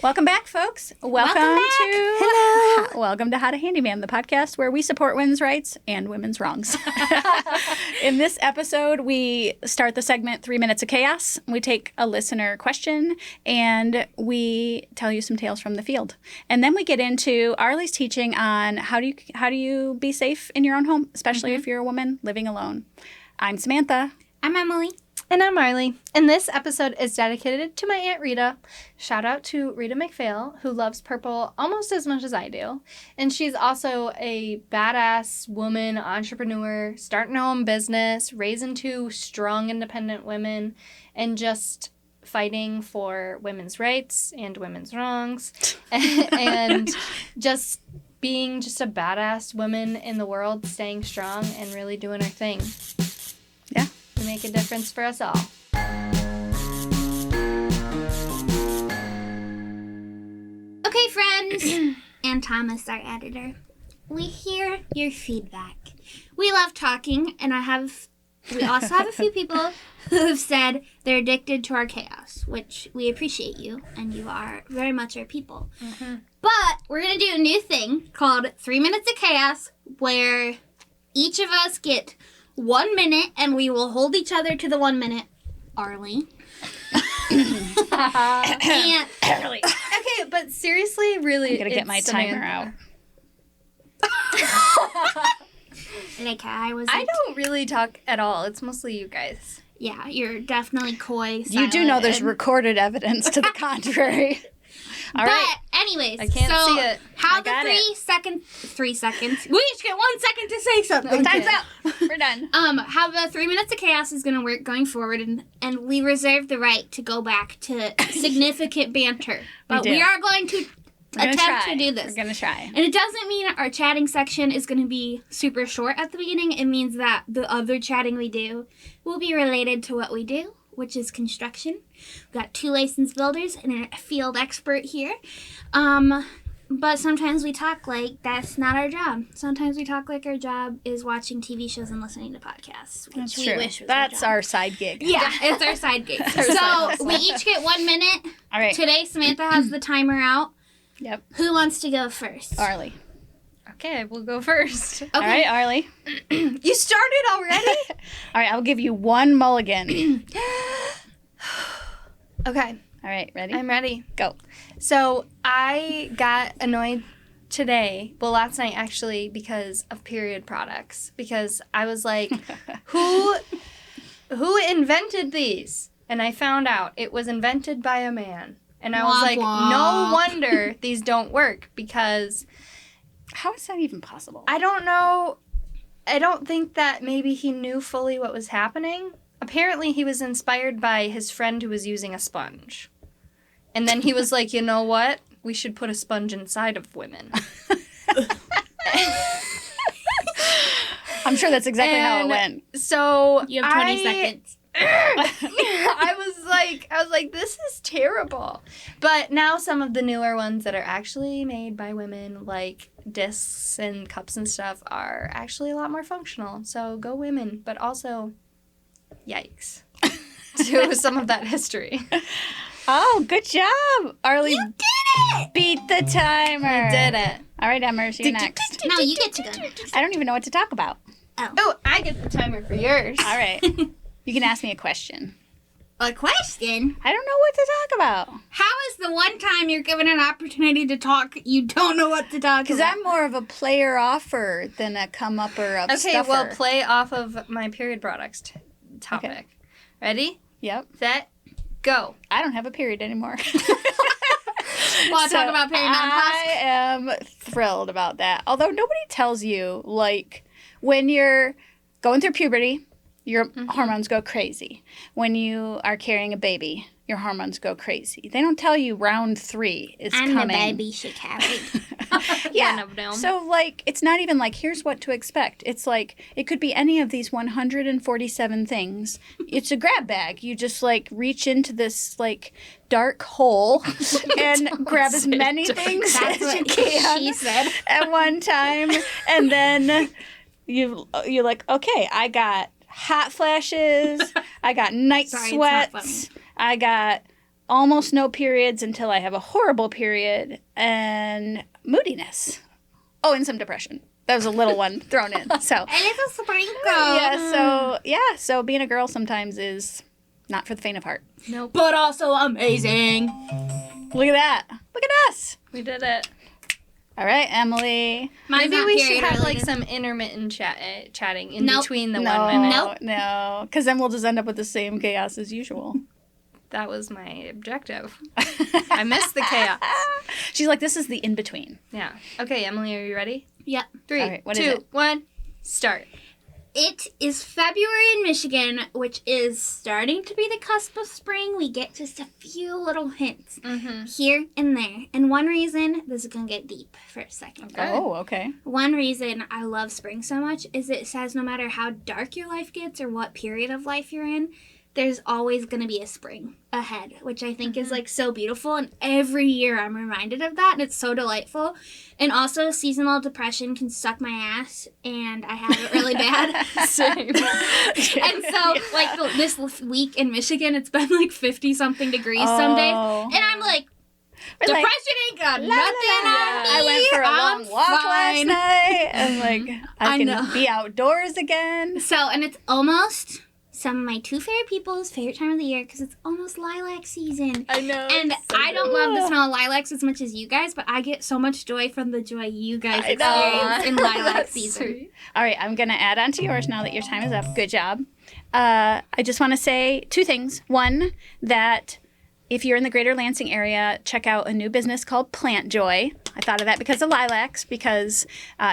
Welcome back, folks. Welcome to How to Handyma'am, the podcast where we support women's rights and women's wrongs. In this episode, we start the segment 3 Minutes of Chaos. We take a listener question and we tell you some tales from the field. And then we get into Arlie's teaching on how do you be safe in your own home, especially if you're a woman living alone. I'm Samantha. I'm Emily. And I'm Marley. And this episode is dedicated to my Aunt Rita. Shout out to Rita McPhail, who loves purple almost as much as I do. And she's also a badass woman, entrepreneur, starting her own business, raising 2 strong, independent women, and just fighting for women's rights and women's wrongs. And just being just a badass woman in the world, staying strong and really doing her thing. Yeah. To make a difference for us all. Okay, friends, and Thomas, our editor, we hear your feedback. We love talking, and we also have a few people who have said they're addicted to our chaos, which we appreciate you, and you are very much our people. Mm-hmm. But we're going to do a new thing called 3 Minutes of Chaos, where each of us get 1 minute, and we will hold each other to the 1 minute. Arlie. Arlie. Okay, but seriously, really, I'm going to get my timer out. I don't really talk at all. It's mostly you guys. Yeah, you're definitely coy. You do know there's recorded evidence to the contrary. All right. But anyways, I can't see it. How the 3 seconds. We each get 1 second to say something. Okay. Time's up. We're done. How the 3 minutes of chaos is going to work going forward, and we reserve the right to go back to significant banter. But we are going to attempt to do this. We're going to try. And it doesn't mean our chatting section is going to be super short at the beginning. It means that the other chatting we do will be related to what we do, which is construction. We've got 2 licensed builders and a field expert here. But sometimes we talk like that's not our job. Sometimes we talk like our job is watching TV shows and listening to podcasts, which That's we true. wish was That's our job. our side gig. Yeah, it's our side gig. So we each get 1 minute. All right. Today, Samantha has the timer out. Yep. Who wants to go first? Arlie. Okay, we'll go first. Okay. All right, Arlie. You started already? All right, I'll give you 1 mulligan. Okay. All right, ready? I'm ready. Go. So I got annoyed today, well, last night actually, because of period products. Because I was like, who invented these? And I found out it was invented by a man. And I was like, no wonder these don't work, because how is that even possible? I don't know. I don't think that maybe he knew fully what was happening. Apparently, he was inspired by his friend who was using a sponge. And then he was like, you know what? We should put a sponge inside of women. I'm sure that's exactly how it went. So You have 20 seconds. I was like, this is terrible. But now some of the newer ones that are actually made by women, like discs and cups and stuff, are actually a lot more functional. So go women. But also, yikes to some of that history. Oh, good job, Arlie. You did it! Beat the timer. I did it. All right, Emma, you're next. No, you get to go. I don't even know what to talk about. Oh, I get the timer for yours. All right. You can ask me a question. A question? I don't know what to talk about. How is the one time you're given an opportunity to talk, you don't know what to talk Because about? I'm more of a player-offer than a come-upper of Okay, stuffer. well, play off of my period products topic. Okay. Ready? Yep. Set, go. I don't have a period anymore. Want to talk about perimenopause? I am thrilled about that. Although nobody tells you, like, when you're going through puberty, your hormones go crazy. When you are carrying a baby, your hormones go crazy. They don't tell you round 3 is coming. And the baby she carried. Yeah. One of them. So, like, it's not even like, here's what to expect. It's like, it could be any of these 147 things. It's a grab bag. You just, like, reach into this, like, dark hole and grab as many things That's as you what can she said. at one time. And then you're like, okay, I got hot flashes. I got night Sorry, it's not sweats. I got almost no periods until I have a horrible period, and moodiness. Oh, and some depression. That was a little one thrown in. So And it's a sprinkle. So being a girl sometimes is not for the faint of heart. Nope. But also amazing. Look at that. Look at us. We did it. All right, Emily. Mine's Maybe not we should period have like related. some intermittent chatting in Nope. between the No, 1 minute. Nope. no, because then we'll just end up with the same chaos as usual. That was my objective. I missed the chaos. She's like, this is the in-between. Yeah. Okay, Emily, are you ready? Yep. 3, All right, what is 2, it? 1, start. It is February in Michigan, which is starting to be the cusp of spring. We get just a few little hints here and there. And one reason, this is going to get deep for a second. Okay. Oh, okay. One reason I love spring so much is it says no matter how dark your life gets or what period of life you're in, there's always going to be a spring ahead, which I think is like so beautiful. And every year I'm reminded of that, and it's so delightful. And also, seasonal depression can suck my ass, and I have it really bad. Same. And so, like, this week in Michigan, it's been like 50-something degrees some days. And I'm like, We're like, depression ain't got la, nothing la, on la. me. I went for a I'm long walk last fine. night, and like I I can know. be outdoors again. So, and it's almost some of my two favorite people's favorite time of the year because it's almost lilac season. I know. And I don't love the smell of lilacs as much as you guys, but I get so much joy from the joy you guys I know. experience in lilac That's season. sweet. All right, I'm gonna add on to yours now that your time is up. Good job. I just want to say two things. One, that if you're in the greater Lansing area, check out a new business called Plant Joy. I thought of that because of lilacs, because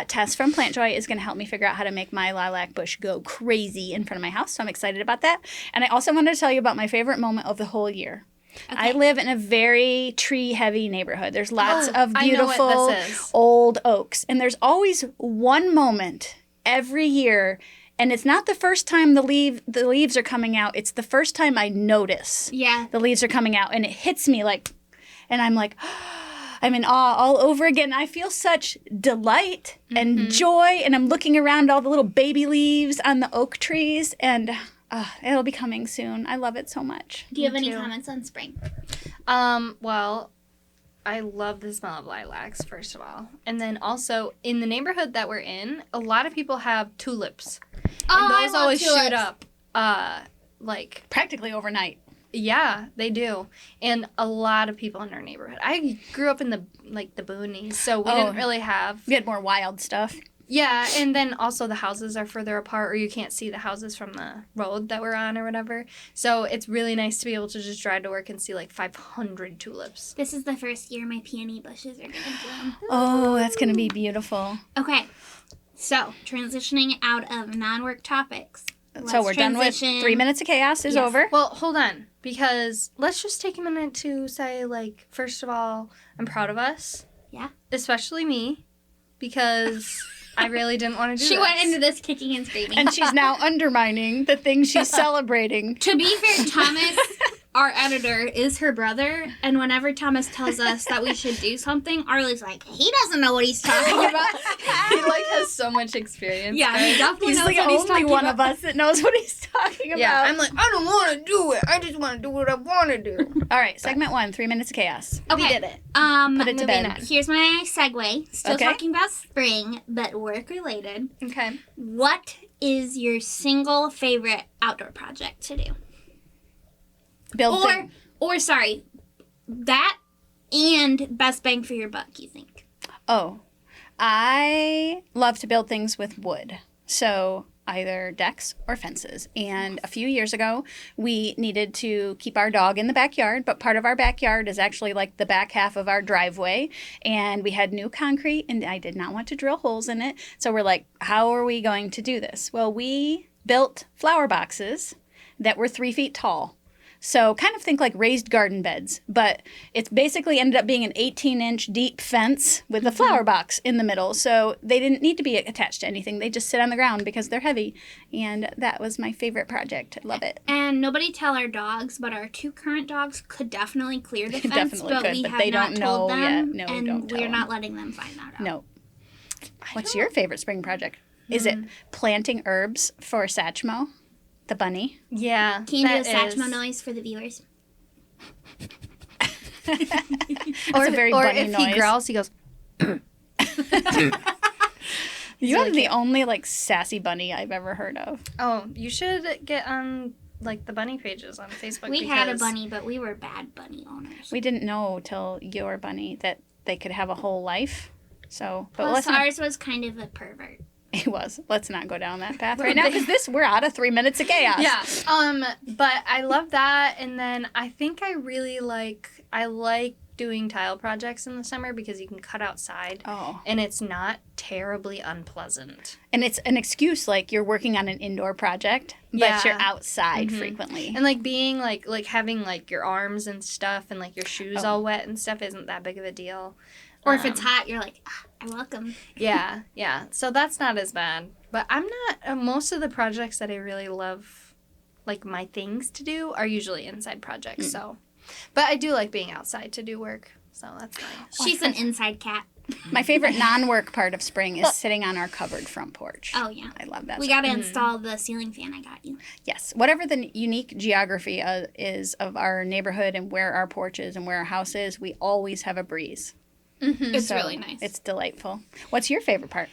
Tess from Plant Joy is going to help me figure out how to make my lilac bush go crazy in front of my house. So I'm excited about that. And I also wanted to tell you about my favorite moment of the whole year. Okay. I live in a very tree-heavy neighborhood. There's lots of I know what beautiful this is. old oaks. And there's always one moment every year, and it's not the first time the leaves are coming out. It's the first time I notice Yeah. the leaves are coming out, and it hits me like, and I'm like, I'm in awe all over again. I feel such delight and joy, and I'm looking around all the little baby leaves on the oak trees, and it'll be coming soon. I love it so much. Do you have any too. comments on spring? Well, I love the smell of lilacs, first of all. And then also, in the neighborhood that we're in, a lot of people have tulips. Oh, And I those love always tulips. shoot up. Like, Practically overnight. yeah, they do. And a lot of people in our neighborhood. I grew up in the boonies, so we didn't really have... We had more wild stuff. Yeah, and then also the houses are further apart, or you can't see the houses from the road that we're on or whatever. So it's really nice to be able to just drive to work and see like 500 tulips. This is the first year my peony bushes are going to bloom. Oh, that's going to be beautiful. Okay. So, transitioning out of non-work topics. So we're done with 3 minutes of chaos is Yes. over. Well, hold on, because let's just take a minute to say, like, first of all, I'm proud of us. Yeah. Especially me, because I really didn't want to do She this. went into this kicking and screaming. And she's now undermining the things she's celebrating. To be fair, Thomas, our editor, is her brother, and whenever Thomas tells us that we should do something, Arlie's like, he doesn't know what he's talking about. He, like, has so much experience. Yeah, he definitely He's knows the what he's only talking one about. of us that knows what he's talking about. Yeah, I'm like, I don't want to do it. I just want to do what I want to do. All right, segment 1, 3 minutes of chaos. Okay. We did it. Put it to Moving bed. on. Here's my segue. Still Okay. talking about spring, but work related. Okay. What is your single favorite outdoor project to do? Build thing- Or sorry, that and best bang for your buck, you think? Oh, I love to build things with wood. So either decks or fences. And a few years ago, we needed to keep our dog in the backyard, but part of our backyard is actually like the back half of our driveway. And we had new concrete, and I did not want to drill holes in it. So we're like, how are we going to do this? Well, we built flower boxes that were 3 feet tall. So kind of think like raised garden beds, but it's basically ended up being an 18-inch deep fence with a flower box in the middle. So they didn't need to be attached to anything. They just sit on the ground because they're heavy. And that was my favorite project. I love it. And nobody tell our dogs, but our 2 current dogs could definitely clear the They fence, definitely but could, we but have they not don't told know them, yet. No, and don't tell we're them. not letting them find that out. No. What's your favorite spring project? Is it planting herbs for Satchmo, the bunny? Yeah. Can you do a that is- Satchmo noise for the viewers? That's a very bunny if noise. he growls, he goes. You have the only like sassy bunny I've ever heard of. Oh, you should get on like the bunny pages on Facebook. We had a bunny, but we were bad bunny owners. We didn't know till your bunny that they could have a whole life. So, but Plus, let's not, ours was kind of a pervert. it was. Let's not go down that path right now because we're out of 3 minutes of chaos. Yeah. But I love that, and then I think I like doing tile projects in the summer because you can cut outside. Oh. And it's not terribly unpleasant. And it's an excuse like you're working on an indoor project, but Yeah. you're outside frequently. And like being like having like your arms and stuff and like your shoes all wet and stuff isn't that big of a deal. Or if it's hot, you're like, I welcome. Yeah. So that's not as bad. But I'm not, most of the projects that I really love, like my things to do, are usually inside projects. So, but I do like being outside to do work. So that's nice. She's an inside cat. My favorite non-work part of spring is sitting on our covered front porch. Oh, yeah. I love that. We got to install the ceiling fan I got you. Yes. Whatever the unique geography is of our neighborhood and where our porch is and where our house is, we always have a breeze. It's So really nice. It's delightful. What's your favorite part?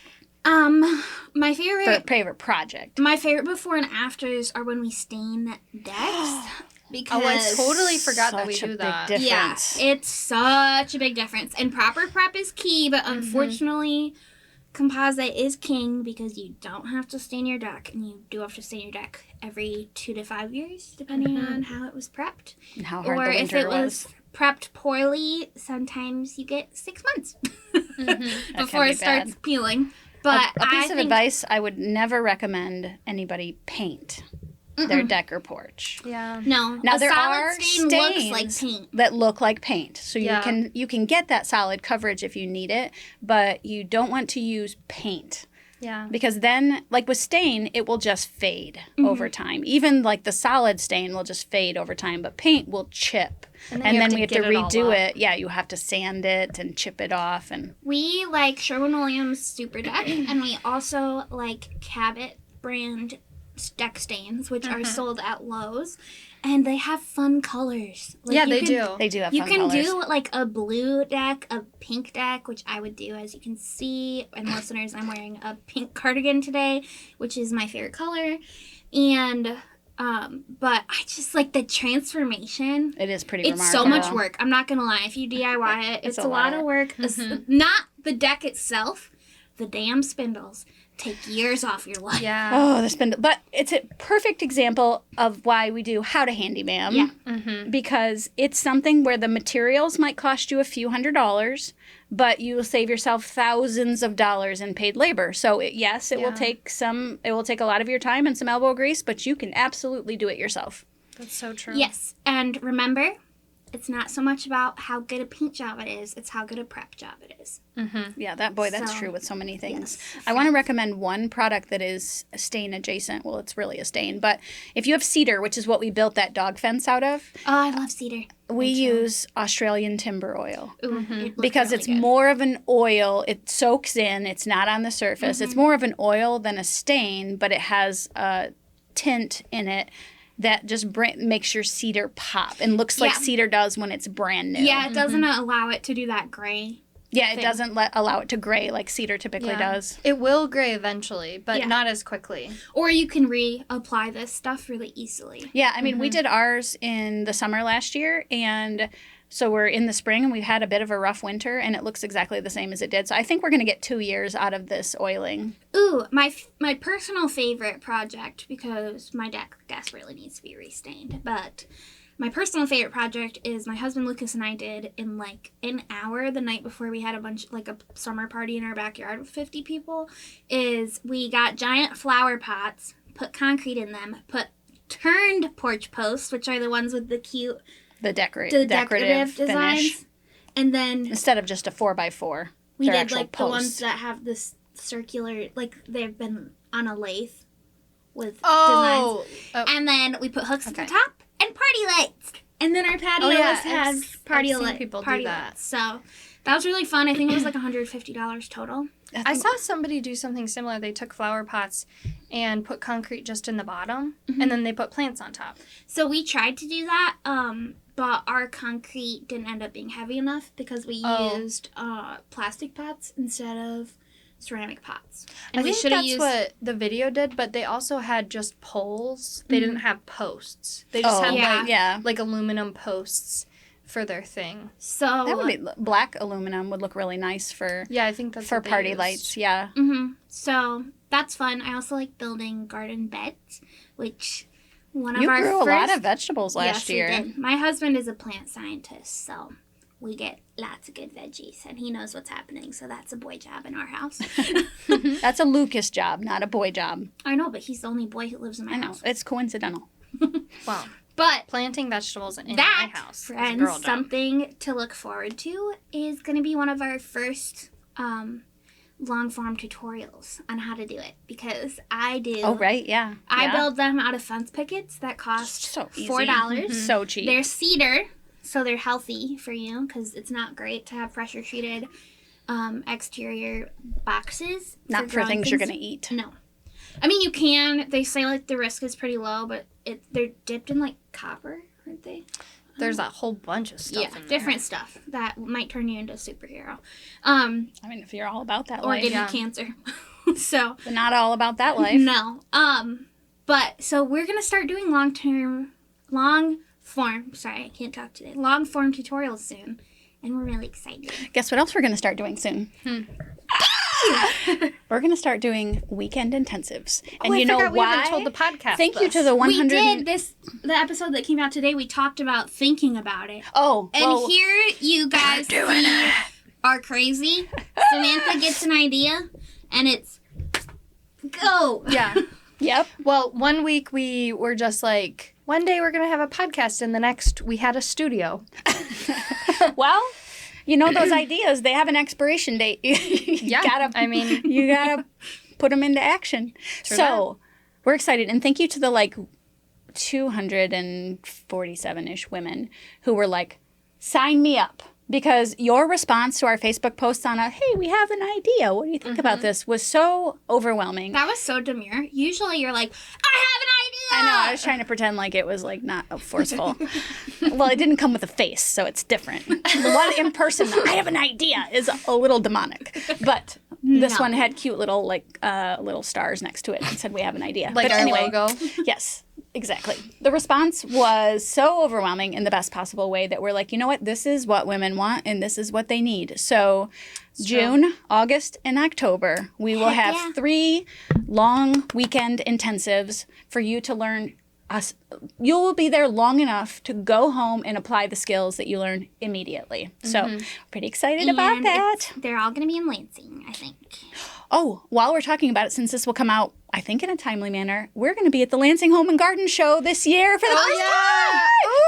My favorite Project. My favorite before and afters are when we stain decks. Because I totally forgot that we Such a do big that. difference. Yeah, it's such a big difference. And proper prep is key, but unfortunately, composite is king because you don't have to stain your deck, and you do have to stain your deck every 2 to 5 years, depending on how it was prepped. And how hard Or the if winter it was prepped poorly, sometimes you get 6 months before be it starts bad. peeling. But a piece of think advice, I would never recommend anybody paint their deck or porch. Yeah. no, Now a there solid are stain stains looks like paint. that look like paint, so Yeah. you can get that solid coverage if you need it, but you don't want to use paint Yeah. because then, like with stain, it will just fade over time. Even like the solid stain will just fade over time, but paint will chip, and you have then to we have to get it all redo off. it. Yeah, you have to sand it and chip it off, and We like Sherwin-Williams Super Deck, and we also like Cabot brand deck stains, which are sold at Lowe's, and they have fun colors. Like, Yeah, you they can- do. they do have You fun can colors. do like a blue deck, a pink deck, which I would do, as you can see. And listeners, I'm wearing a pink cardigan today, which is my favorite color. And but I just like the transformation. It is pretty It's remarkable. so much work. I'm not gonna lie. If you DIY it, it's a lot of work. Not the deck itself, the damn spindles take years off your life. Yeah. Oh, the spindle. But it's a perfect example of why we do How to Handyma'am. Yeah. Because it's something where the materials might cost you a few $100s, but you will save yourself thousands of dollars in paid labor. So yes, it will take a lot of your time and some elbow grease, but you can absolutely do it yourself. That's so true. Yes, and remember, it's not so much about how good a paint job it is, it's how good a prep job it is. Yeah, that's So, true with so many things. yes. I want to recommend one product that is stain adjacent. Well, it's really a stain, but if you have cedar, which is what we built that dog fence out of, Oh, I love cedar. we use Australian timber oil. Ooh, it looks Because really it's good. more of an oil. It soaks in. It's not on the surface. It's more of an oil than a stain, but it has a tint in it that just makes your cedar pop and looks like Yeah. cedar does when it's brand new. Yeah, it doesn't allow it to do that gray. Yeah, it thing. doesn't allow it to gray like cedar typically does. It will gray eventually, but Yeah. not as quickly. Or you can reapply this stuff really easily. Yeah, I mean, we did ours in the summer last year, and so we're in the spring, and we've had a bit of a rough winter, and it looks exactly the same as it did. So I think we're going to get 2 years out of this oiling. Ooh, my personal favorite project, because my deck really needs to be restained, but my personal favorite project is my husband Lucas and I did in like an hour the night before we had a summer party in our backyard with 50 people, is we got giant flower pots, put concrete in them, put turned porch posts, which are the ones with the cute The decorative decorative designs, finish. and then Instead of just a 4x4. we they're did actual like the ones posts. that have this circular, like they've been on a lathe with Oh. designs. And then we put hooks at the Okay. top and party lights. And then our patio has party I've seen lights. people do party that. lights. So that was really fun. I think it was like $150 total. I saw somebody do something similar. They took flower pots and put concrete just in the bottom, and then they put plants on top. So we tried to do that, but our concrete didn't end up being heavy enough because we used plastic pots instead of ceramic pots. And I we think should have that's used what the video did, but they also had just poles. They didn't have posts. They just had like aluminum posts for their thing. So that would be black aluminum would look really nice for I think that's for what they party used. lights. Yeah. So that's fun. I also like building garden beds, which one of You our grew first... a lot of vegetables last year. Yes, we did. My husband is a plant scientist, so we get lots of good veggies, and he knows what's happening, so that's a boy job in our house. That's a Lucas job, not a boy job. I know, but he's the only boy who lives in my I know. house. It's coincidental. Wow. But Planting vegetables in that, my house friends, is a girl job. something to look forward to is going to be one of our first long-form tutorials on how to do it, because I do. Oh, right, yeah. I Yeah. build them out of fence pickets that cost So easy. $4. So cheap. They're cedar, so they're healthy for you, because it's not great to have pressure-treated exterior boxes. Not for things you're going to eat. No. I mean, you can. They say, like, the risk is pretty low, but they're dipped in, like, copper, aren't they? There's a whole bunch of stuff in there. Different stuff that might turn you into a superhero. I mean, if you're all about that Or life. give you cancer. So... But not all about that life. No. But, so we're going to start doing long-form tutorials soon. And we're really excited. Guess what else we're going to start doing soon? We're going to start doing weekend intensives. And you know why? We haven't told the podcast. Thank you to the 100. We did the episode that came out today, we talked about thinking about it. Oh, And well, here you guys are crazy. Samantha gets an idea, and it's go. Yeah. Yep. Well, one week we were just like, one day we're going to have a podcast, and the next we had a studio. Well, you know those ideas, they have an expiration date. You gotta put them into action. So we're excited. And thank you to the 247-ish women who were like, sign me up. Because your response to our Facebook posts on hey, we have an idea. What do you think about this? Was so overwhelming. That was so demure. Usually you're like, I have an idea. I know. I was trying to pretend like it was not forceful. Well, it didn't come with a face, so it's different. The one in person, I have an idea, is a little demonic. But this one had cute little little stars next to it and said we have an idea. Like but our anyway, logo. Yes. Exactly. The response was so overwhelming in the best possible way that we're like, you know what? This is what women want and this is what they need. So June, August, and October, we will have 3 long weekend intensives for you to learn us. You will be there long enough to go home and apply the skills that you learn immediately. So pretty excited about that. They're all going to be in Lansing, I think. Oh, while we're talking about it, since this will come out, I think in a timely manner, we're going to be at the Lansing Home and Garden Show this year for the first time.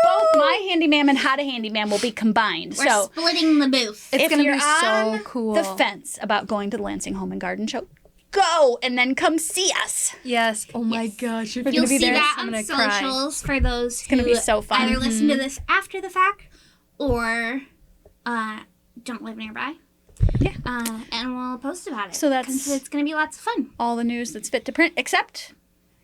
Both My Handymaam and How to Handymaam will be combined. We're splitting the booth. It's going to be so on cool. the fence about going to the Lansing Home and Garden Show, go and then come see us. Yes. Oh my gosh. You're You'll going to be see there. that I'm on gonna cry. socials for those who gonna be so fun. either listen to this after the fact or don't live nearby. Yeah. And we'll post about it. So 'cause it's going to be lots of fun. All the news that's fit to print, except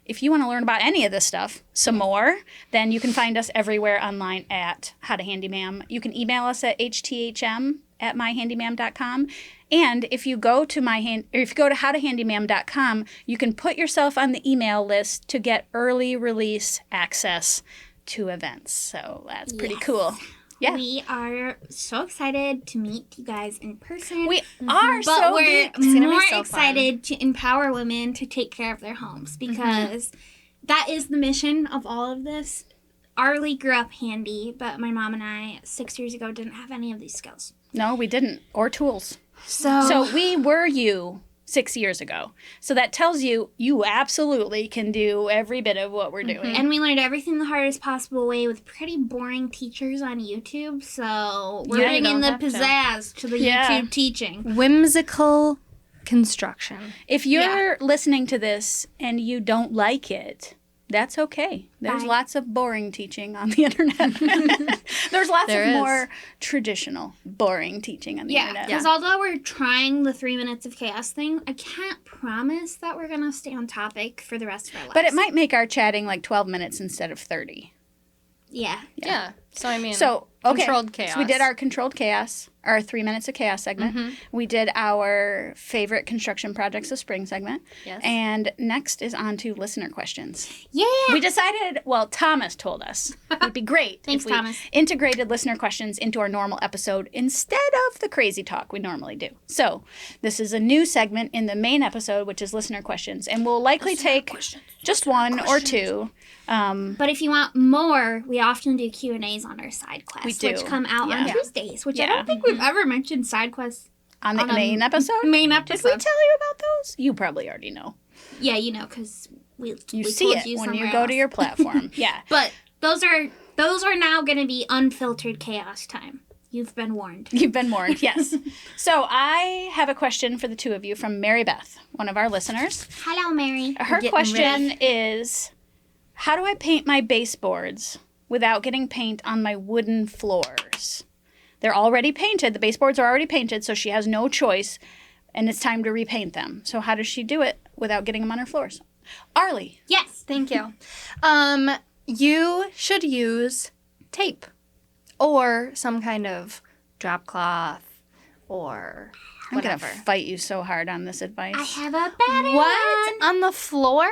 if you want to learn about any of this stuff some more, then you can find us everywhere online at How to Handyma'am. You can email us at hthm@myhandymam.com. And if you go to howtohandymam.com, you can put yourself on the email list to get early release access to events. So that's pretty cool. Yeah. We are so excited to meet you guys in person. We are but so we're geeked. more so excited to empower women to take care of their homes because that is the mission of all of this. Arlie grew up handy, but my mom and I 6 years ago didn't have any of these skills. No, we didn't. Or tools. So So we were you 6 years ago. So that tells you you absolutely can do every bit of what we're doing. and we learned everything the hardest possible way with pretty boring teachers on YouTube. So we're Yeah, you bringing don't the have to. pizzazz to the Yeah. YouTube teaching. Whimsical construction. If you're listening to this and you don't like it, that's okay. There's Bye. lots of boring teaching on the internet. There's lots There of is. more traditional boring teaching on the Yeah, internet. because although we're trying the 3 minutes of chaos thing, I can't promise that we're going to stay on topic for the rest of our lives. But it might make our chatting like 12 minutes instead of 30. Yeah. Yeah. So, I mean, So, okay. controlled chaos. So we did our controlled chaos, our 3 minutes of chaos segment. Mm-hmm. We did our favorite construction projects of spring segment. Yes. And next is on to listener questions. Yeah. We decided, well, Thomas told us it would be great Thanks, if we Thomas. integrated listener questions into our normal episode instead of the crazy talk we normally do. So this is a new segment in the main episode, which is listener questions. And we'll likely take just one or two. But if you want more, we often do Q&As on our side quests, We do. which come out on Yeah. Tuesdays, which I Yeah. don't think we've ever mentioned side quests On the on a main episode? main Did episode. we tell you about those? You probably already know. Yeah, you know, because we You we see told it you when you somewhere go else. to your platform. Yeah. But those are now going to be unfiltered chaos time. You've been warned. You've been warned, yes. So I have a question for the two of you from Mary Beth, one of our listeners. Hello, Mary. Her getting question is, how do I paint my baseboards without getting paint on my wooden floors? They're already painted. The baseboards are already painted, so she has no choice, and it's time to repaint them. So how does she do it without getting them on her floors? Arlie. Yes. Thank you. You should use tape or some kind of drop cloth or whatever. I'm going to fight you so hard on this advice. I have a better What? one. On the floor?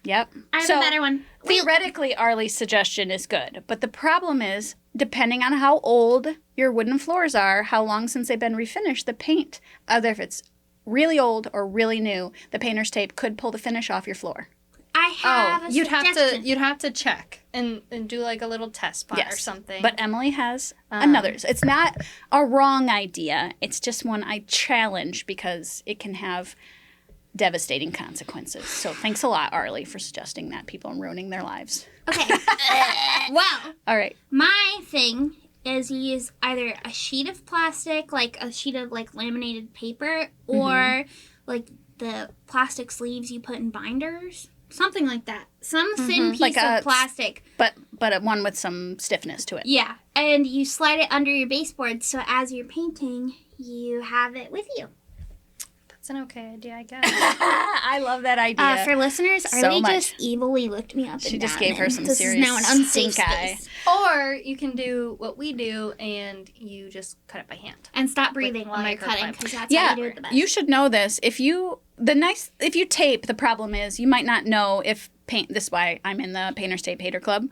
Yep. I have So, a better one. Wait. theoretically, Arlie's suggestion is good, but the problem is, depending on how old your wooden floors are, how long since they've been refinished, the paint, either if it's really old or really new, the painter's tape could pull the finish off your floor. I have a you'd suggestion. you'd have to check and do like a little test spot or something. But Emily has another. It's not a wrong idea. It's just one I challenge because it can have devastating consequences. So thanks a lot, Arlie, for suggesting that people are ruining their lives. Okay. Well, All right. my thing is you use either a sheet of plastic, like a sheet of like laminated paper, or like the plastic sleeves you put in binders. Something like that. Some thin piece Like of plastic. But one with some stiffness to it. Yeah. And you slide it under your baseboard so as you're painting, you have it with you. That's an okay idea, I guess. I love that idea. For listeners, So Arlie much. just evilly looked me up She and just down, gave her and some this serious is now an unsafe stink eye. space. Or you can do what we do and you just cut it by hand. And stop breathing while you're microfiber. cutting, because that's Yeah, how you do it the best. you should know this. If you tape, the problem is you might not know if paint. This is why I'm in the Painter's Tape Hater Club.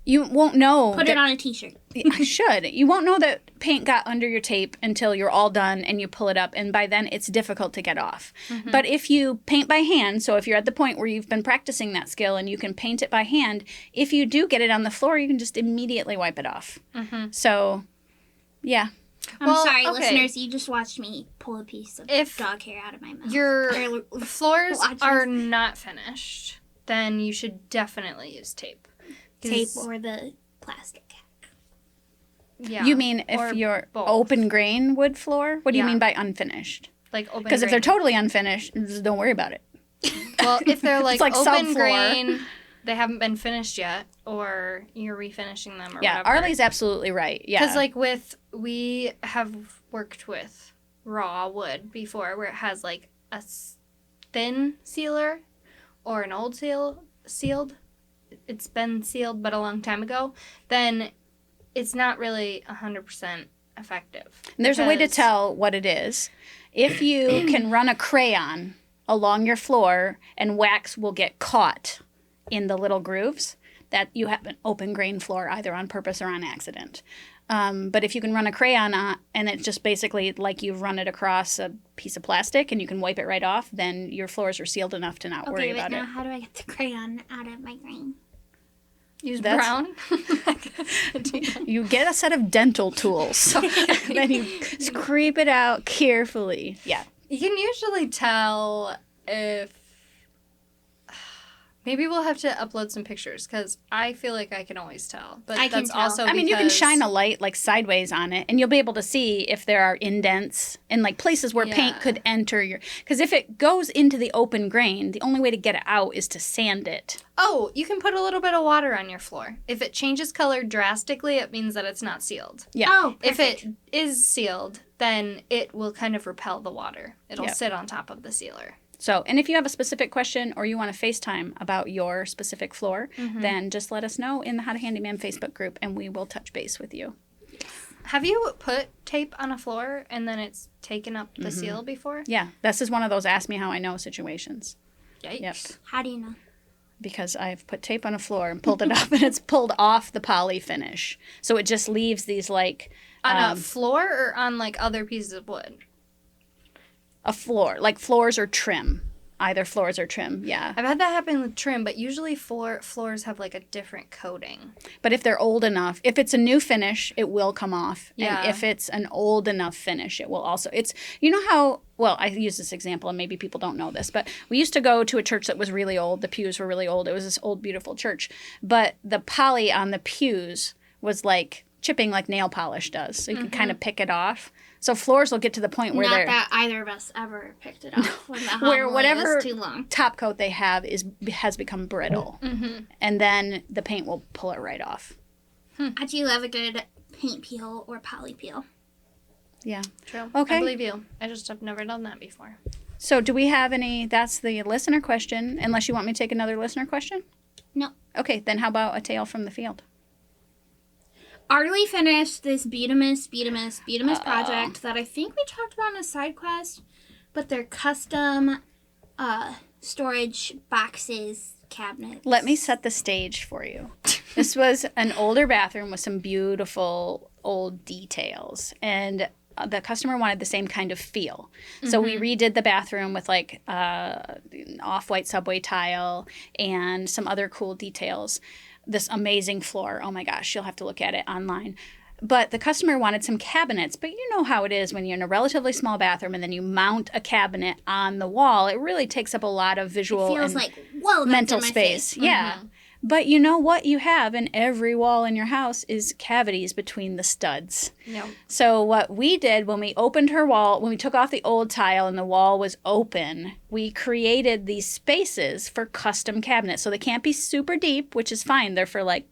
You won't know. Put it on a t-shirt. I should. You won't know that paint got under your tape until you're all done and you pull it up, and by then it's difficult to get off. But if you paint by hand, so if you're at the point where you've been practicing that skill and you can paint it by hand, if you do get it on the floor, you can just immediately wipe it off. So, yeah. I'm Well, sorry, okay. listeners. You just watched me pull a piece of If dog hair out of my mouth. Your Or- floors watch are this. not finished, then you should definitely use tape. tape 'Cause- or the plastic. Yeah. You mean or if you're both. open grain wood floor? What do you Yeah. mean by unfinished? like open Because if they're grain. totally unfinished, just don't worry about it. Well, if they're like, like open subfloor. grain, they haven't been finished yet, or you're refinishing them or Yeah, whatever. Arlie's absolutely right. Yeah. Because like we have worked with raw wood before, where it has like a thin sealer or an old sealed. It's been sealed, but a long time ago. Then it's not really 100% effective. And there's a way to because- tell what it is. If you can run a crayon along your floor and wax will get caught in the little grooves, that you have an open grain floor either on purpose or on accident. But if you can run a crayon on, and it's just basically like you've run it across a piece of plastic and you can wipe it right off, then your floors are sealed enough to not worry Okay, but about now it. how do I get the crayon out of my grain? Use That's- brown. You get a set of dental tools. Then you scrape it out carefully. Yeah. You can usually tell if. Maybe we'll have to upload some pictures because I feel like I can always tell. But I can that's tell. also I mean, you can because- shine a light like sideways on it, and you'll be able to see if there are indents and like places where paint Yeah. could enter your. Because if it goes into the open grain, the only way to get it out is to sand it. Oh, you can put a little bit of water on your floor. If it changes color drastically, it means that it's not sealed. Yeah. Oh, If perfect. it is sealed, then it will kind of repel the water. It'll Yep. sit on top of the sealer. So, and if you have a specific question or you want to FaceTime about your specific floor, then just let us know in the How to Handyman Facebook group and we will touch base with you. Have you put tape on a floor and then it's taken up the seal before? Yeah, this is one of those ask me how I know situations. Yikes. Yep. How do you know? Because I've put tape on a floor and pulled it up and it's pulled off the poly finish. So it just leaves these like... On a floor or on like other pieces of wood? A floor, like floors or trim. Either floors or trim, yeah. I've had that happen with trim, but usually floors have like a different coating. But if they're old enough, if it's a new finish, it will come off. Yeah. And if it's an old enough finish, it will also. It's, you know how, well, I use this example and maybe people don't know this, but we used to go to a church that was really old. The pews were really old. It was this old, beautiful church. But the poly on the pews was like chipping like nail polish does. So you can kind of pick it off. So floors will get to the point where they're... Not that either of us ever picked it off when the where hot whatever was too long. top coat they have has become brittle. And then the paint will pull it right off. I do love a good paint peel or poly peel. Yeah. True. Okay. I believe you. I just have never done that before. So do we have any... That's the listener question, unless you want me to take another listener question? No. Okay, then how about a tale from the field? Arlie finished this bituminous project that I think we talked about in a side quest, but they're custom storage boxes, cabinets. Let me set the stage for you. This was an older bathroom with some beautiful old details, and the customer wanted the same kind of feel. So we redid the bathroom with like off-white subway tile and some other cool details. This amazing floor. Oh my gosh, you'll have to look at it online. But the customer wanted some cabinets. But you know how it is when you're in a relatively small bathroom and then you mount a cabinet on the wall. It really takes up a lot of visual It feels and like, whoa, that's mental in my space. face. Yeah. But you know what you have in every wall in your house is cavities between the studs. Yep. So what we did when we opened her wall, when we took off the old tile and the wall was open, we created these spaces for custom cabinets. So they can't be super deep, which is fine. They're for like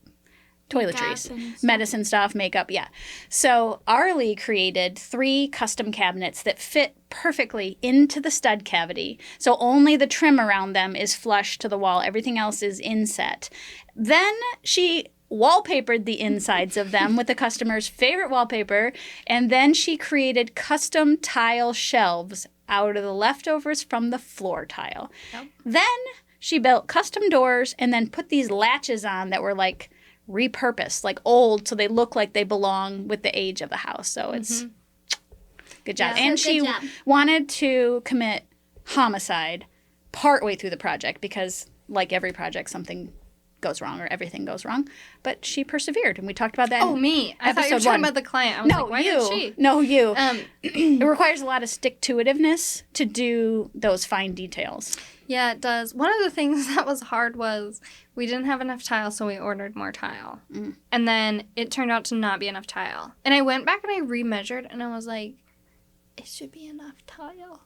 toiletries, medicine stuff, makeup, yeah. So Arlie created 3 custom cabinets that fit perfectly into the stud cavity. So only the trim around them is flush to the wall. Everything else is inset. Then she wallpapered the insides of them with the customer's favorite wallpaper, and then she created custom tile shelves out of the leftovers from the floor tile. Yep. Then she built custom doors and then put these latches on that were like repurposed, like old, so they look like they belong with the age of the house. So it's good job. Yeah, and so good she job. wanted to commit homicide partway through the project because, like every project, something goes wrong or everything goes wrong. But she persevered, and we talked about that. Oh, me. I thought you were episode talking 1. about the client. I was No, like, why you. did she? No, you. It requires a lot of stick-to-itiveness to do those fine details. Yeah, it does. One of the things that was hard was we didn't have enough tile, so we ordered more tile. And then it turned out to not be enough tile. And I went back and I remeasured, and I was like, it should be enough tile.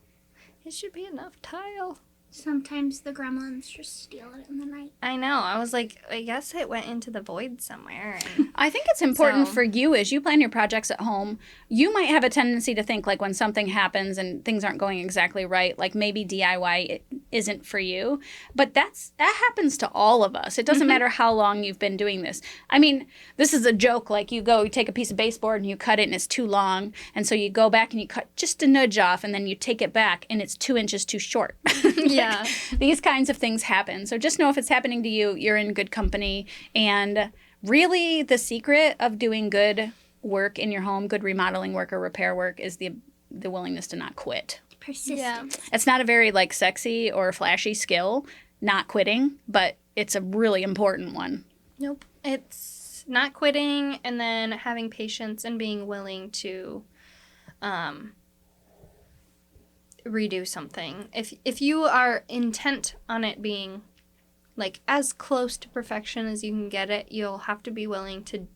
It should be enough tile. Sometimes the gremlins just steal it in the night. I know. I was like, I guess it went into the void somewhere. And I think it's important So- for you as you plan your projects at home. You might have a tendency to think like when something happens and things aren't going exactly right, like maybe DIY isn't for you. But that happens to all of us. It doesn't matter how long you've been doing this. I mean, this is a joke. Like you take a piece of baseboard and you cut it and it's too long. And so you go back and you cut just a nudge off and then you take it back and it's 2 inches too short. yeah. These kinds of things happen. So just know if it's happening to you, you're in good company. And really the secret of doing good work in your home, good remodeling work or repair work, is the willingness to not quit. Persistent. Yeah. It's not a very like sexy or flashy skill, not quitting, but it's a really important one. Nope. It's not quitting and then having patience and being willing to redo something. If you are intent on it being like as close to perfection as you can get it, you'll have to be willing to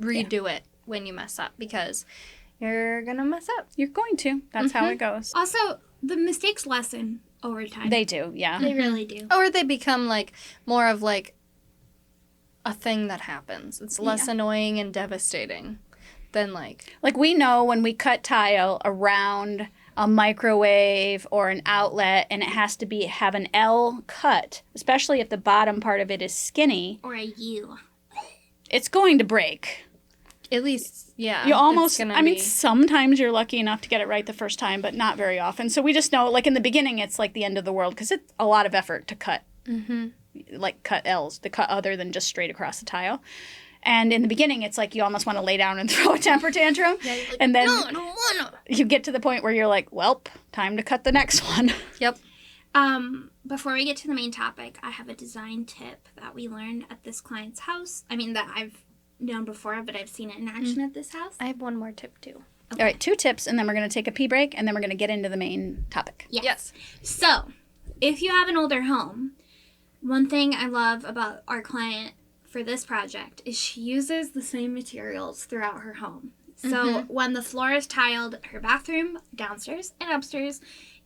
redo it when you mess up, because you're gonna mess up. You're going to. That's how it goes. Also, the mistakes lessen over time. They do, yeah. They really do. Or they become like more of like a thing that happens. It's less annoying and devastating than like Like we know when we cut tile around a microwave or an outlet, and it has to have an L cut, especially if the bottom part of it is skinny. Or a U. It's going to break. At least, yeah. You almost, sometimes you're lucky enough to get it right the first time, but not very often. So we just know, like in the beginning, it's like the end of the world because it's a lot of effort to cut, cut L's, to cut other than just straight across the tile. And in the beginning, it's like you almost want to lay down and throw a temper tantrum. Yeah, like, and then no, I don't want to. You get to the point where you're like, welp, time to cut the next one. Yep. Before we get to the main topic, I have a design tip that we learned at this client's house. I mean, that I've known before, but I've seen it in action at this house. I have one more tip, too. Okay. All right, 2 tips, and then we're going to take a pee break, and then we're going to get into the main topic. Yes. So, if you have an older home, one thing I love about our client for this project is she uses the same materials throughout her home. So, when the floor is tiled, her bathroom, downstairs and upstairs,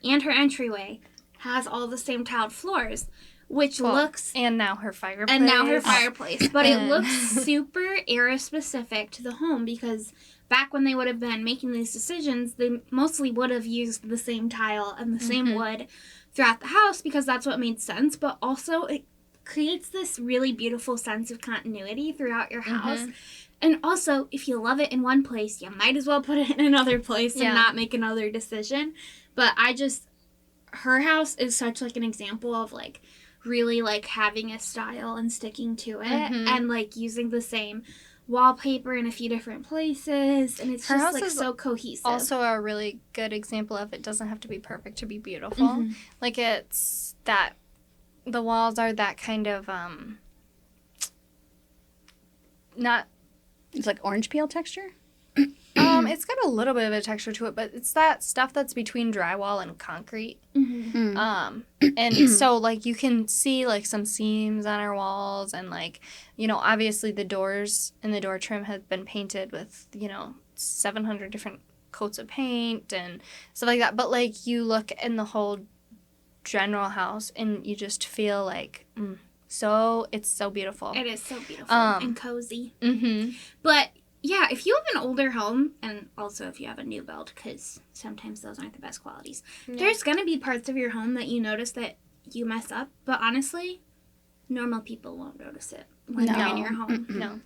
and her entryway has all the same tiled floors, which looks... And now her fireplace. But it looks super era-specific to the home because back when they would have been making these decisions, they mostly would have used the same tile and the same wood throughout the house because that's what made sense. But also, it creates this really beautiful sense of continuity throughout your house. And also, if you love it in one place, you might as well put it in another place and not make another decision. But her house is such, like, an example of, like, really, like, having a style and sticking to it and, like, using the same wallpaper in a few different places. And it's just, like, so cohesive. Also a really good example of it doesn't have to be perfect to be beautiful. Like, it's that the walls are that kind of, not... It's like orange peel texture? It's got a little bit of a texture to it, but it's that stuff that's between drywall and concrete. And so, like, you can see, like, some seams on our walls and, like, you know, obviously the doors and the door trim have been painted with, you know, 700 different coats of paint and stuff like that. But, like, you look in the whole general house and you just feel like, it's so beautiful. It is so beautiful and cozy. But... yeah, if you have an older home, and also if you have a new build, because sometimes those aren't the best qualities, there's going to be parts of your home that you notice that you mess up, but honestly, normal people won't notice it when they're in your home.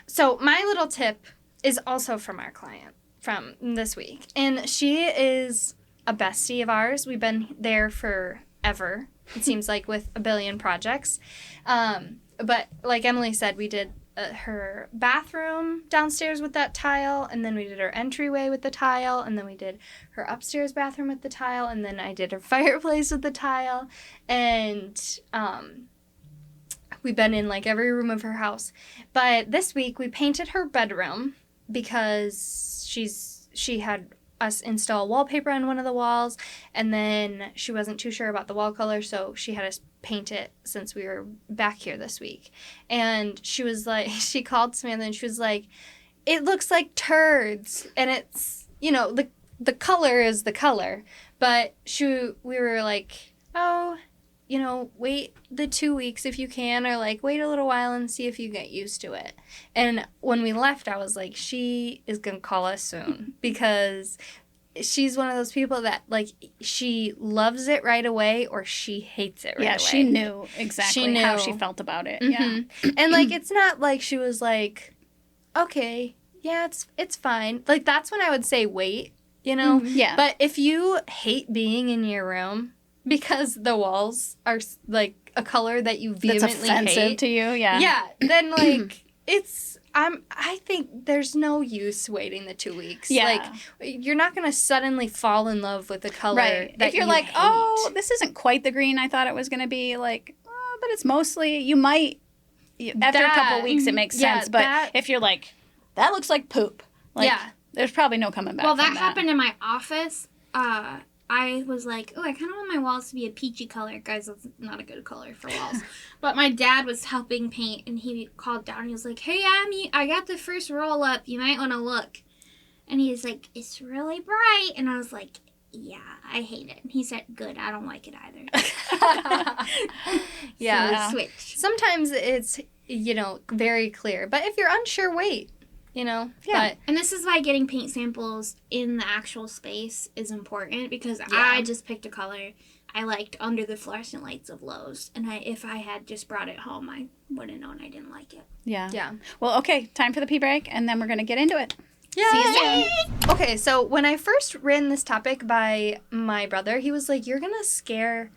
So my little tip is also from our client from this week, and she is a bestie of ours. We've been there forever, it seems like, with a billion projects. But like Emily said, we did her bathroom downstairs with that tile, and then we did her entryway with the tile, and then we did her upstairs bathroom with the tile, and then I did her fireplace with the tile, and we've been in, like, every room of her house. But this week we painted her bedroom because she had us install wallpaper on one of the walls, and then she wasn't too sure about the wall color, so she had us paint it since we were back here this week. And she was like, she called Samantha and she was like, it looks like turds. And it's, you know, the color is the color. But we were like, oh, you know, wait the 2 weeks if you can, or like wait a little while and see if you get used to it. And when we left, I was like, she is going to call us soon because she's one of those people that, like, she loves it right away or she hates it right away. Yeah, she knew exactly how she felt about it. Yeah. And, like, it's not like she was like, okay, yeah, it's fine. Like, that's when I would say wait, you know? Yeah. But if you hate being in your room because the walls are, like, a color that you vehemently That's offensive to you, yeah. Yeah, then, like, I think there's no use waiting the 2 weeks. Yeah. Like, you're not going to suddenly fall in love with a color that if you're you like, hate. oh, this isn't quite the green I thought it was going to be, like, oh, but it's mostly, you might, after a couple weeks it makes sense. But if you're like, that looks like poop. Like, there's probably no coming back. Well, that happened in my office. I was like, oh, I kind of want my walls to be a peachy color. Guys, that's not a good color for walls. But my dad was helping paint, and he called down. He was like, hey, Amy, I got the first roll up. You might want to look. And he was like, it's really bright. And I was like, yeah, I hate it. And he said, good, I don't like it either. Yeah. So we switched. Sometimes it's, you know, very clear. But if you're unsure, wait. you know? Yeah. And this is why getting paint samples in the actual space is important, because Yeah. I just picked a color I liked under the fluorescent lights of Lowe's. And if I had just brought it home, I would have known I didn't like it. Yeah. Yeah. Well, okay, time for the pee break, and then we're going to get into it. See you soon. Okay, so when I first ran this topic by my brother, he was like, "You're gonna scare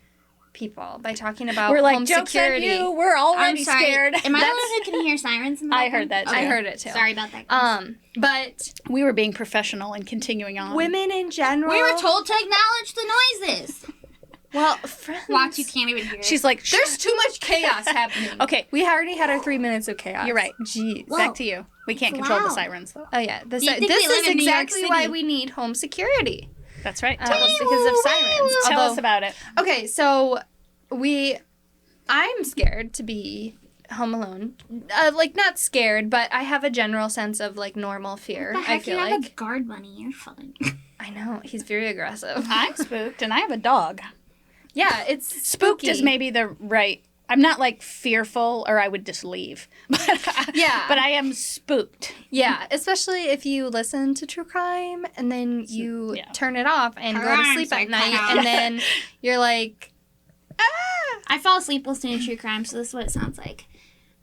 people by talking about We're like, home joke's security." on you. We're already I'm sorry. scared. Am I the one who can hear sirens in the I background? heard that, too. I heard it too. Sorry about that, guys. But We were being professional and continuing on. women in general. We were told to acknowledge the noises. Well, friends. Watch, you can't even hear it. She's like, There's too much chaos happening. Okay, We already had our 3 minutes of chaos. you're right. Jeez. Whoa. Back to you. We can't It's control the loud. sirens, though. Oh yeah, this Do you think is we live in New York exactly why City? we need home security. That's right. Because of sirens. Tell Although- us about it. Okay, so I'm scared to be home alone. Like, not scared, but I have a general sense of, like, normal fear, What the heck? I feel you have like. a guard bunny. You're fun. I know, he's very aggressive. I'm spooked, and I have a dog. Yeah, it's Spooked spooky. is maybe the right... I'm not, like, fearful, or I would just leave. Yeah. But I am spooked. Yeah, especially if you listen to true crime, and then you Yeah. turn it off and Her go to arms sleep are at cut night, off. and then you're like, I fall asleep listening to true crime, so this is what it sounds like.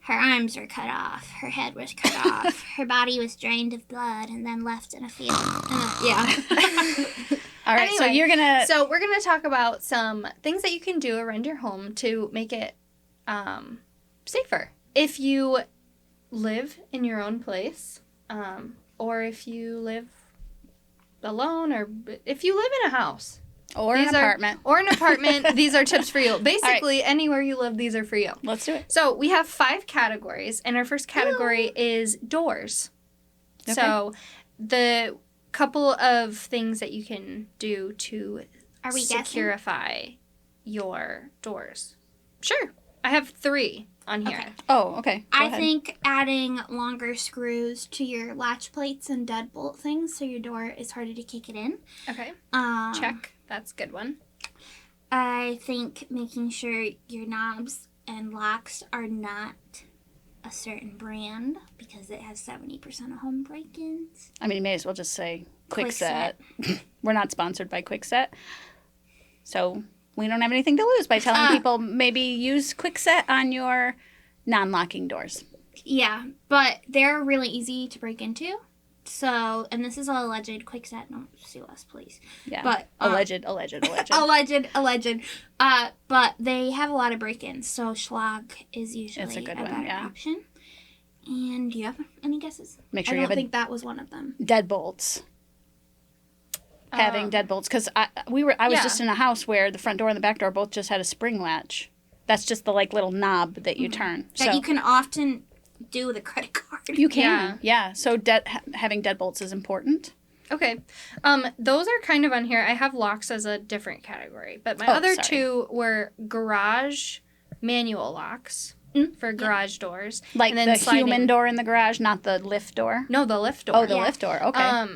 Her arms were cut off. Her head was cut off. Her body was drained of blood and then left in a field. Yeah. All right, so Anyway, you're going to... So we're going to talk about some things that you can do around your home to make it safer. If you live in your own place, or if you live alone, or if you live in a house. Or an apartment. Or an apartment, these are tips for you. Basically, anywhere you live, these are for you. Let's do it. So we have 5 categories, and our first category is doors. Okay. So the couple of things that you can do to Are we guessing? securify your doors. Sure. I have 3 on here. Okay. Oh, okay. Go I ahead. think adding longer screws to your latch plates and deadbolt things so your door is harder to kick it in. Okay. Um, Check. That's a good one. I think making sure your knobs and locks are not a certain brand because it has 70% of home break-ins. I mean, you may as well just say Kwikset. Kwikset. We're not sponsored by Kwikset. So we don't have anything to lose by telling people maybe use Kwikset on your non-locking doors. Yeah, but they're really easy to break into. So, and this is all alleged. Kwikset, don't sue us, please. Yeah. But, alleged. alleged. But they have a lot of break-ins, so Schlag is usually It's a good better one, yeah. option. And do you have any guesses? Make sure I you don't have a think that was one of them. deadbolts. Having deadbolts, because I was Yeah. just in a house where the front door and the back door both just had a spring latch. That's just the like little knob that you turn. That So you can often do with a credit card. you can, yeah. So having deadbolts is important. Okay. Those are kind of on here. I have locks as a different category, but my Oh, other sorry. 2 were garage manual locks for garage doors. Like and then the sliding- human door in the garage, not the lift door. No, the lift door. Oh, the Yeah. lift door. Okay.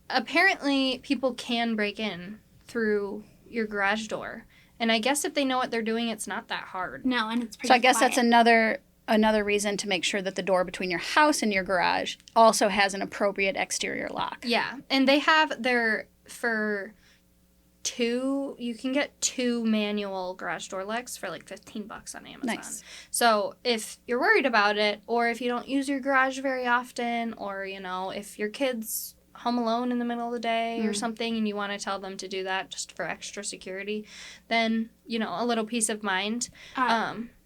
Apparently, people can break in through your garage door. And I guess if they know what they're doing, it's not that hard. No, and it's pretty So I guess that's quiet. another reason to make sure that the door between your house and your garage also has an appropriate exterior lock. Yeah. And they have for 2, you can get 2 manual garage door locks for like $15 on Amazon. Nice. So if you're worried about it, or if you don't use your garage very often, or, if your kid's home alone in the middle of the day or something and you want to tell them to do that just for extra security, then, a little peace of mind.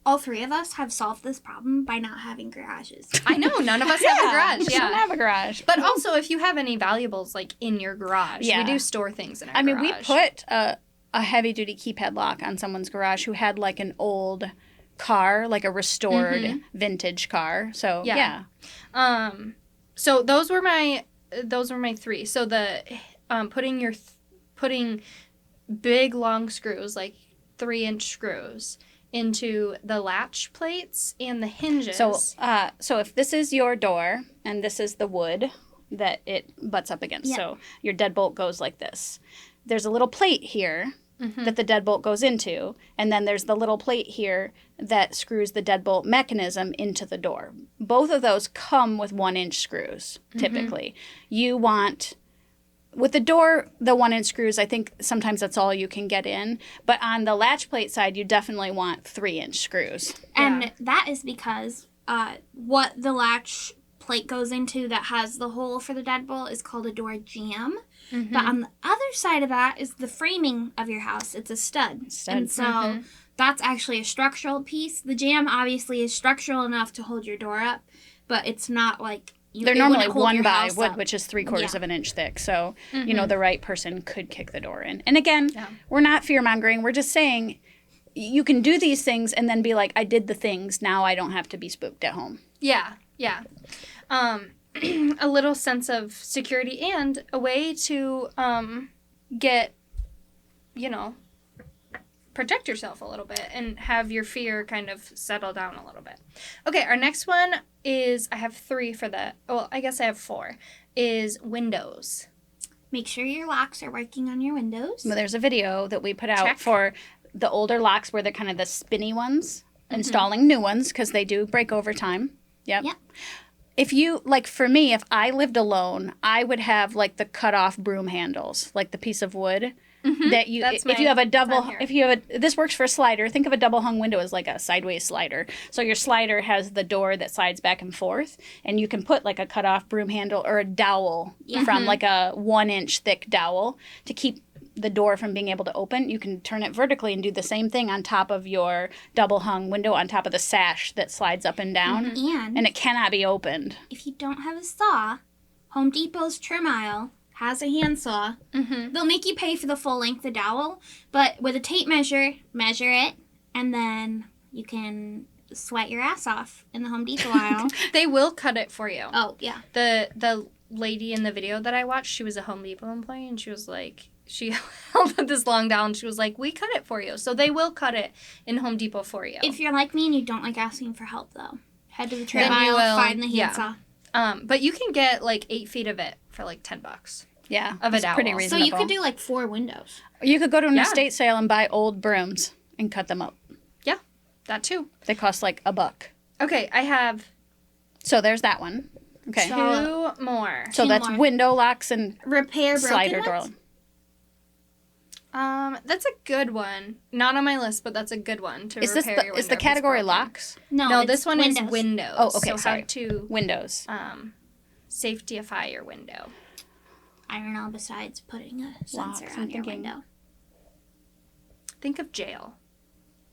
All 3 of us have solved this problem by not having garages. I know, none of us have a garage. We just don't have a garage. But also, if you have any valuables, like, in your garage, Yeah. we do store things in our I mean, garage. we put a heavy-duty keypad lock on someone's garage who had like an old car, like a restored vintage car. So, Yeah. So those were my 3. So the putting big long screws, like 3-inch screws, into the latch plates and the hinges. So if this is your door and this is the wood that it butts up against, Yeah. so your deadbolt goes like this. There's a little plate here that the deadbolt goes into, and then there's the little plate here that screws the deadbolt mechanism into the door. Both of those come with 1-inch screws, typically. You want, with the door, the 1-inch screws, I think sometimes that's all you can get in. But on the latch plate side, you definitely want 3-inch screws. And that is because what the latch plate goes into that has the hole for the deadbolt is called a door jamb. But on the other side of that is the framing of your house. It's a stud. And so that's actually a structural piece. The jamb obviously is structural enough to hold your door up, but it's not like... They're normally 1 by wood, which is 3/4 of an inch thick. So, you know, the right person could kick the door in. And again, we're not fear-mongering. We're just saying you can do these things and then be like, I did the things. Now I don't have to be spooked at home. Yeah. A little sense of security and a way to get, you know, protect yourself a little bit and have your fear kind of settle down a little bit. Okay, our next one is, I have 3 for that. Well, I guess I have 4, is windows. Make sure your locks are working on your windows. Well, there's a video that we put out for the older locks where they're kind of the spinny ones, installing new ones because they do break over time. Yep. If you, like for me, if I lived alone, I would have like the cut off broom handles, like the piece of wood that you, if you have a double, this works for a slider. Think of a double hung window as like a sideways slider. So your slider has the door that slides back and forth, and you can put like a cut off broom handle or a dowel from like a 1-inch thick dowel to keep the door from being able to open. You can turn it vertically and do the same thing on top of your double hung window, on top of the sash that slides up and down. And it cannot be opened. If you don't have a saw, Home Depot's trim aisle has a handsaw. They'll make you pay for the full length of dowel, but with a tape measure it, and then you can sweat your ass off in the Home Depot aisle. They will cut it for you. Oh, yeah. The lady in the video that I watched, she was a Home Depot employee, and she was like, she held up this long dowel, and she was like, we cut it for you. So they will cut it in Home Depot for you. If you're like me and you don't like asking for help, though, head to the trim aisle, find the handsaw. But you can get like 8 feet of it for like $10. Yeah, of a dowel. Pretty reasonable. So you could do like 4 windows. You could go to an estate sale and buy old brooms and cut them up. Yeah, that too. They cost like $1. Okay, I have... So there's that one. Okay. 2 more. So that's window locks and repair slider broken door. ones? That's a good one. Not on my list, but that's a good one to repair your window. Is the category locks? No, this one windows. is windows. Oh, okay, so sorry. how to windows. Safetyify your window. I don't know, besides putting a sensor on your window. Think of jail.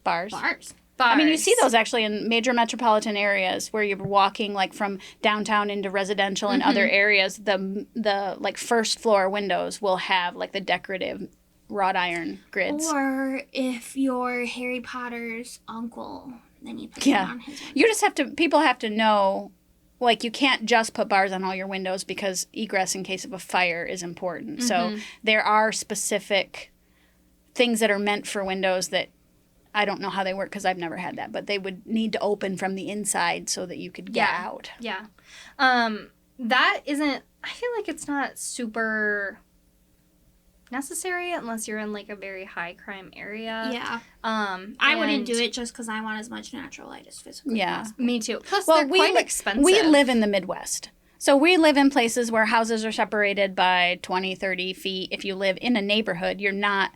Bars. Bars. I mean, you see those actually in major metropolitan areas where you're walking like from downtown into residential and other areas. The like first floor windows will have like the decorative wrought iron grids. Or if you're Harry Potter's uncle, then you put it on his window. You just have to, people have to know, like you can't just put bars on all your windows because egress in case of a fire is important. So there are specific things that are meant for windows that I don't know how they work because I've never had that, but they would need to open from the inside so that you could get out. Yeah. That isn't, I feel like it's not super necessary unless you're in like a very high crime area. Yeah. I wouldn't do it just because I want as much natural light as physically possible. Me too. Plus, they're quite expensive. We live in the Midwest. So we live in places where houses are separated by 20, 30 feet. If you live in a neighborhood, you're not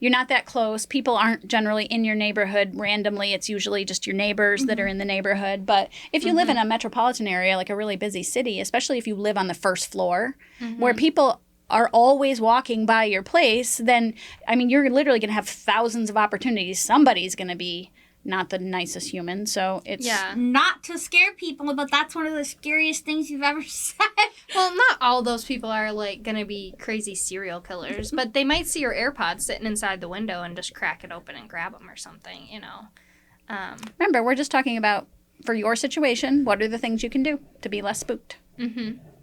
that close. People aren't generally in your neighborhood randomly. It's usually just your neighbors that are in the neighborhood. But if you live in a metropolitan area, like a really busy city, especially if you live on the first floor, where people are always walking by your place, then, I mean, you're literally going to have thousands of opportunities. Somebody's going to be not the nicest human, so it's... Yeah. Not to scare people, but that's one of the scariest things you've ever said. Well, not all those people are, like, going to be crazy serial killers, but they might see your AirPods sitting inside the window and just crack it open and grab them or something, you know. Remember, we're just talking about, for your situation, what are the things you can do to be less spooked?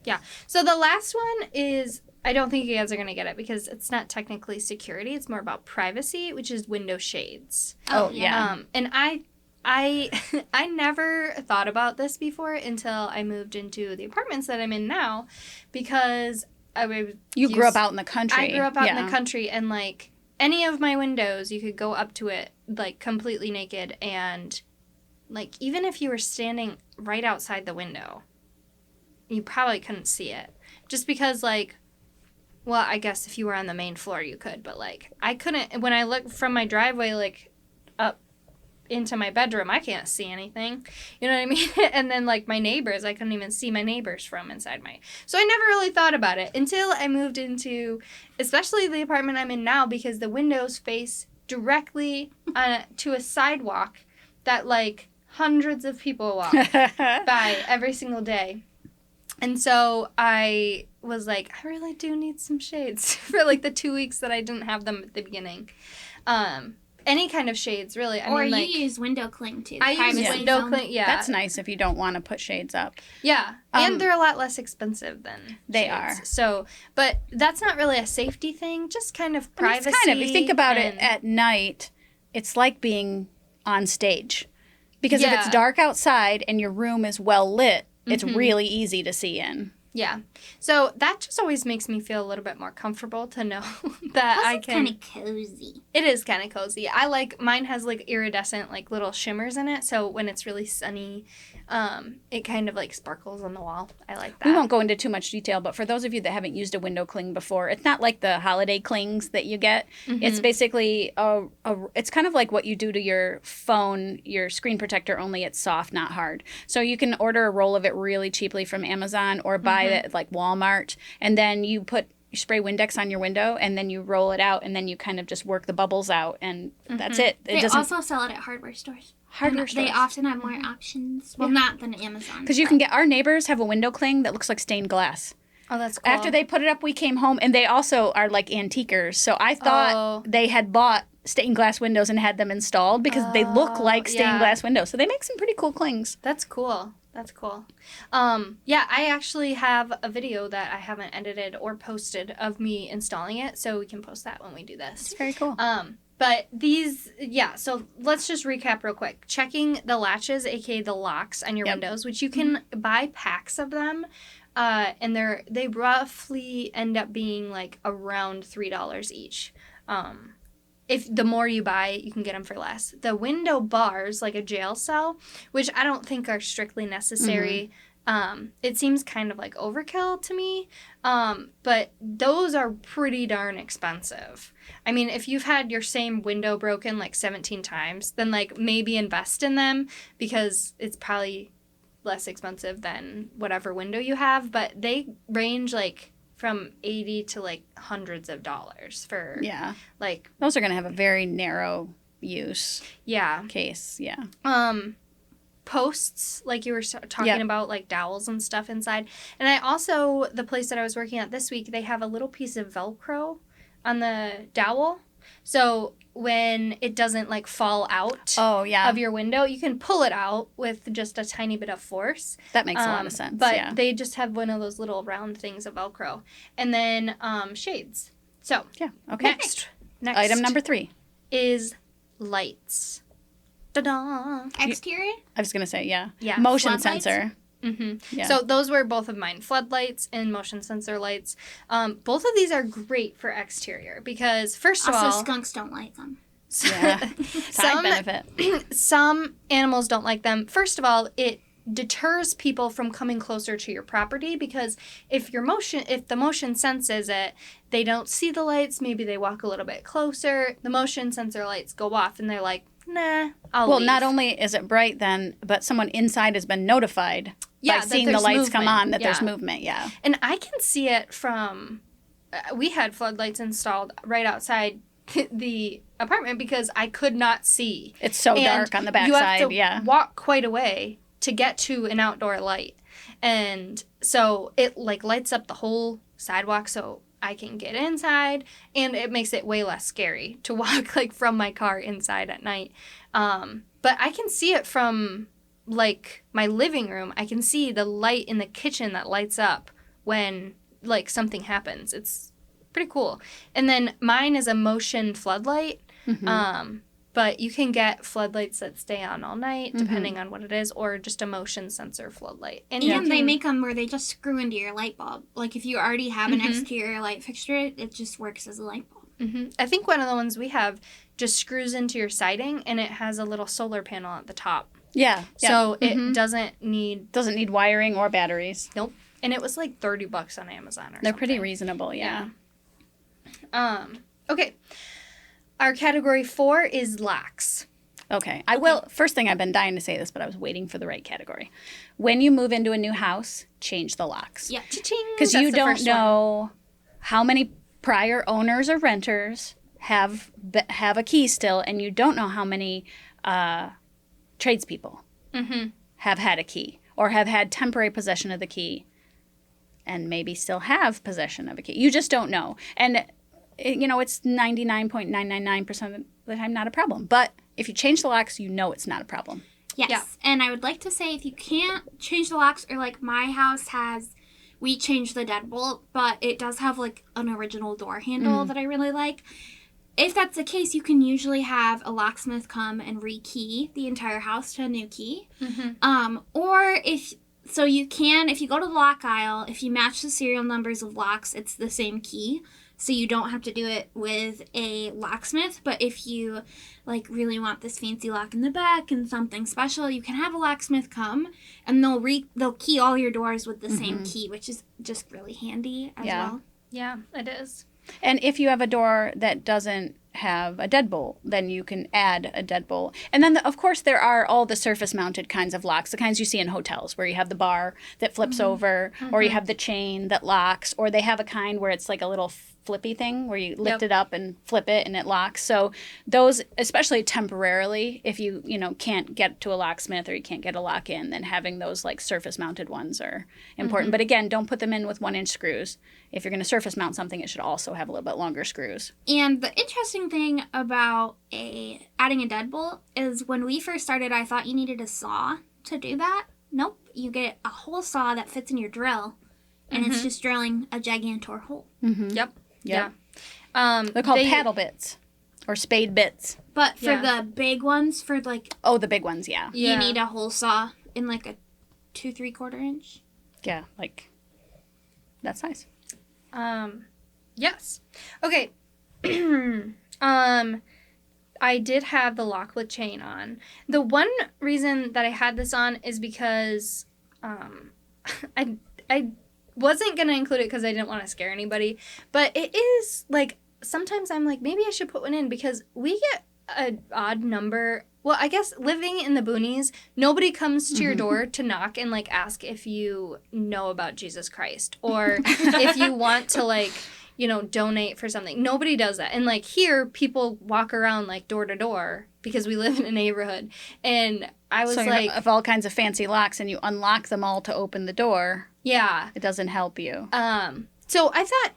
Yeah. So the last one is... I don't think you guys are going to get it because it's not technically security. It's more about privacy, which is window shades. Oh, yeah. And I never thought about this before until I moved into the apartments that I'm in now because You grew up out in the country. I grew up out in the country and, like, any of my windows, you could go up to it, like, completely naked, and, like, even if you were standing right outside the window, you probably couldn't see it. Just because, like, well, I guess if you were on the main floor, you could, but, like, I couldn't, when I look from my driveway, like, up into my bedroom, I can't see anything. You know what I mean? And then, like, my neighbors, I couldn't even see my neighbors from inside my... So I never really thought about it until I moved into, especially the apartment I'm in now, because the windows face directly to a sidewalk that, like, hundreds of people walk by every single day. And so I was like, I really do need some shades for, like, the 2 weeks that I didn't have them at the beginning. Any kind of shades, really. I mean, like, you use window cling, too. I use window cling, yeah. That's nice if you don't want to put shades up. Yeah, and they're a lot less expensive than they shades. are. So, but that's not really a safety thing, just kind of privacy. It's kind of, if you think about it at night, it's like being on stage. Because if it's dark outside and your room is well lit, it's really easy to see in. Yeah. So that just always makes me feel a little bit more comfortable to know that Plus I it's can... kind of cozy. It is kind of cozy. I like... Mine has, like, iridescent, like, little shimmers in it. So when it's really sunny, it kind of, like, sparkles on the wall. I like that. We won't go into too much detail, but for those of you that haven't used a window cling before, it's not like the holiday clings that you get. It's basically it's kind of like what you do to your phone, your screen protector, only it's soft, not hard. So you can order a roll of it really cheaply from Amazon or buy it at, like, Walmart, and then you spray Windex on your window, and then you roll it out, and then you kind of just work the bubbles out, and that's it. They also sell it at hardware stores. They often have more options. Well, not than Amazon. Because you can get... Our neighbors have a window cling that looks like stained glass. Oh, that's cool. After they put it up, we came home, and they also are, like, antiquers. So I thought they had bought stained glass windows and had them installed because they look like stained glass windows. So they make some pretty cool clings. That's cool. That's cool. Yeah, I actually have a video that I haven't edited or posted of me installing it, so we can post that when we do this. It's very cool. But these, so let's just recap real quick. Checking the latches, aka the locks on your windows, which you can buy packs of them, and they roughly end up being like around $3 each. If the more you buy, you can get them for less. The window bars, like a jail cell, which I don't think are strictly necessary. It seems kind of like overkill to me, but those are pretty darn expensive. I mean, if you've had your same window broken like 17 times, then like maybe invest in them because it's probably less expensive than whatever window you have, but they range like from $80 to like hundreds of dollars for like those are going to have a very narrow use case. Posts, like you were talking about, like dowels and stuff inside. And I also, the place that I was working at this week, they have a little piece of Velcro on the dowel. So when it doesn't like fall out of your window, you can pull it out with just a tiny bit of force. That makes a lot of sense. But they just have one of those little round things of Velcro. And then shades. So next item number 3 is lights. Ta-da! Exterior? I was going to say, motion sensor. Yeah. So those were both of mine, floodlights and motion sensor lights. Both of these are great for exterior because, first of all... Also, skunks don't like them. Side benefit. Some animals don't like them. First of all, it deters people from coming closer to your property because if the motion senses it, they don't see the lights, maybe they walk a little bit closer, the motion sensor lights go off and they're like, nah, I'll leave. Not only is it bright then, but someone inside has been notified by seeing the lights come on that there's movement, And I can see it from, we had floodlights installed right outside the apartment because I could not see. It's so dark on the backside, You have to walk quite a way to get to an outdoor light. And so it like lights up the whole sidewalk so I can get inside, and it makes it way less scary to walk like from my car inside at night. But I can see it from like my living room. I can see the light in the kitchen that lights up when like something happens. It's pretty cool. And then mine is a motion floodlight. But you can get floodlights that stay on all night, depending on what it is, or just a motion sensor floodlight. And they make them where they just screw into your light bulb. Like if you already have an exterior light fixture, it just works as a light bulb. I think one of the ones we have just screws into your siding, and it has a little solar panel at the top. Yeah. So it doesn't need wiring or batteries. Nope. And it was like $30 on Amazon or something. They're pretty reasonable, yeah. Okay. Our category 4 is locks. Okay. First thing, I've been dying to say this, but I was waiting for the right category. When you move into a new house, change the locks. Yeah. Because you don't know how many prior owners or renters have a key still, and you don't know how many tradespeople have had a key or have had temporary possession of the key and maybe still have possession of a key. You just don't know. And, it's 99.999% of the time not a problem. But if you change the locks, you know it's not a problem. Yes. Yeah. And I would like to say if you can't change the locks, or like my house we changed the deadbolt, but it does have like an original door handle that I really like. If that's the case, you can usually have a locksmith come and rekey the entire house to a new key. Or if you go to the lock aisle, if you match the serial numbers of locks, it's the same key. So you don't have to do it with a locksmith. But if you really want this fancy lock in the back and something special, you can have a locksmith come and they'll key all your doors with the same key, which is just really handy as well. Yeah, it is. And if you have a door that doesn't have a deadbolt, then you can add a deadbolt. And then, of course, there are all the surface-mounted kinds of locks, the kinds you see in hotels, where you have the bar that flips over, or you have the chain that locks, or they have a kind where it's like a little flippy thing where you lift it up and flip it and it locks. So those, especially temporarily, if you can't get to a locksmith or you can't get a lock in, then having those surface mounted ones are important. But again, don't put them in with 1-inch screws. If you're going to surface mount something, it should also have a little bit longer screws. And the interesting thing about adding a deadbolt is when we first started, I thought you needed a saw to do that. Nope. You get a hole saw that fits in your drill, and it's just drilling a gigantor hole. Yep. Yeah. They're called paddle bits or spade bits. But for the big ones, the big ones, yeah. You need a hole saw in a 2 3/4 inch. Yeah, that size. Yes. Okay. I did have the lock with chain on. The one reason that I had this on is because I wasn't going to include it because I didn't want to scare anybody. But it is, sometimes I'm maybe I should put one in because we get an odd number. Well, I guess living in the boonies, nobody comes to your door to knock and, ask if you know about Jesus Christ. Or if you want to, donate for something. Nobody does that. And, here, people walk around, door to door because we live in a neighborhood. And I was of all kinds of fancy locks and you unlock them all to open the door. Yeah. It doesn't help you. So I thought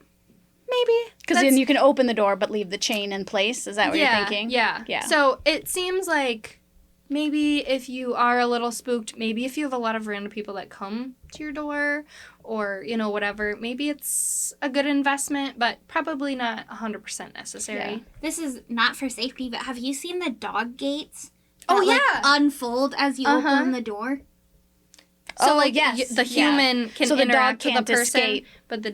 maybe. Because then you can open the door but leave the chain in place. Is that what you're thinking? Yeah. So it seems like maybe if you are a little spooked, maybe if you have a lot of random people that come to your door or, whatever, maybe it's a good investment, but probably not 100% necessary. Yeah. This is not for safety, but have you seen the dog gates? That, unfold as you open the door? So, the human can so the interact dog can't with the person, escape. But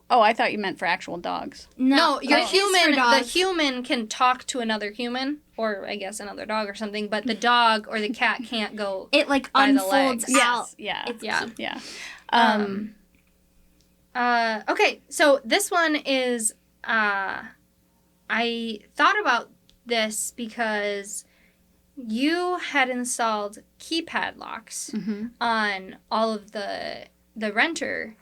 Oh, I thought you meant for actual dogs. No, the human can talk to another human, or I guess another dog or something, but the dog or the cat can't go. It unfolds out. Yes, yeah. Okay, so this one is, I thought about this because you had installed keypad locks on all of the renter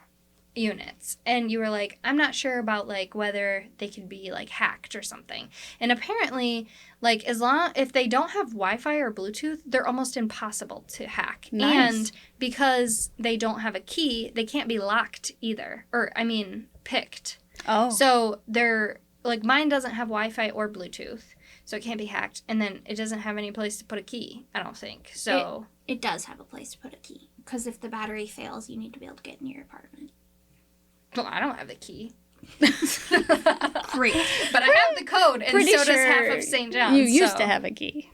units, and you were like, I'm not sure about whether they could be hacked or something. And apparently if they don't have Wi-Fi or Bluetooth, they're almost impossible to hack. Nice. And because they don't have a key, they can't be locked either, or picked. So they're mine doesn't have Wi-Fi or Bluetooth, so it can't be hacked, and then it doesn't have any place to put a key, I don't think. So it does have a place to put a key, because if the battery fails, you need to be able to get in your apartment. Well, I don't have the key. Great. But I have the code, and so does half of St. John's. You used to have a key.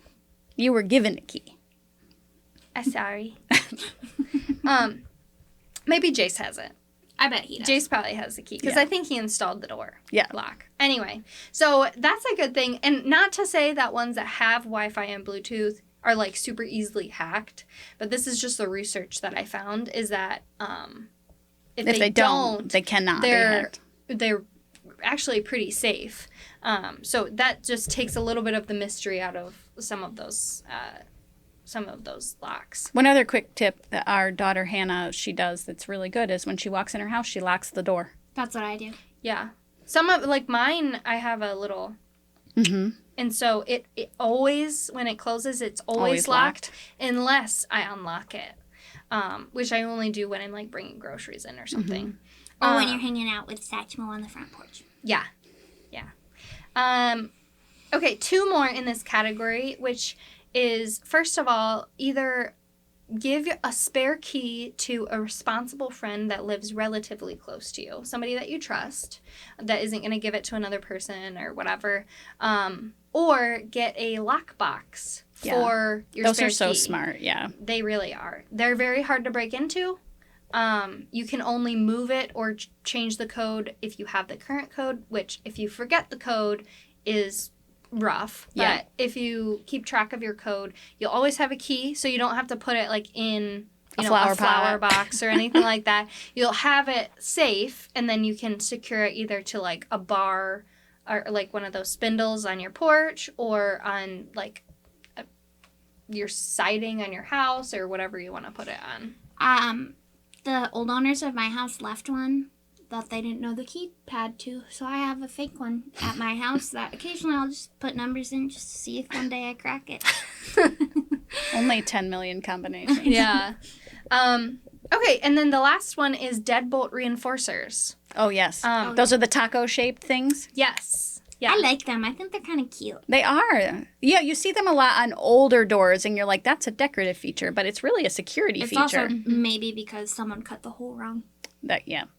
You were given a key. I'm sorry. Maybe Jace has it. I bet he does. Jace probably has the key because I think he installed the door lock. Anyway, so that's a good thing. And not to say that ones that have Wi-Fi and Bluetooth are like super easily hacked, but this is just the research that I found is that if they don't, they cannot be hacked. They're actually pretty safe. So that just takes a little bit of the mystery out of some of those locks. One other quick tip that our daughter Hannah, she does that's really good is when she walks in her house, she locks the door. That's what I do. Yeah. Some of, like mine, I have a little... Mm-hmm. And so it always, when it closes, it's always locked unless I unlock it, which I only do when I'm, like, bringing groceries in or something. Or when you're hanging out with Satchmo on the front porch. Yeah. Yeah. Okay, 2 more in this category, which is, first of all, either give a spare key to a responsible friend that lives relatively close to you, somebody that you trust, that isn't going to give it to another person or whatever, or get a lockbox for your Those spare key. Those are so smart, yeah. They really are. They're very hard to break into. You can only move it or change the code if you have the current code, which if you forget the code is rough. But if you keep track of your code, you'll always have a key, so you don't have to put it like in a flower box or anything like that. You'll have it safe, and then you can secure it either to like a bar or like one of those spindles on your porch or on like your siding on your house or whatever you want to put it on. The old owners of my house left one that they didn't know the keypad to, so I have a fake one at my house that occasionally I'll just put numbers in just to see if one day I crack it. Only 10 million combinations. Yeah. Okay, and then the last one is deadbolt reinforcers. Oh, yes. Those are the taco-shaped things? Yes. Yeah. I like them. I think they're kind of cute. They are. Yeah, you see them a lot on older doors, and you're like, that's a decorative feature, but it's really a security feature. It's also maybe because someone cut the hole wrong.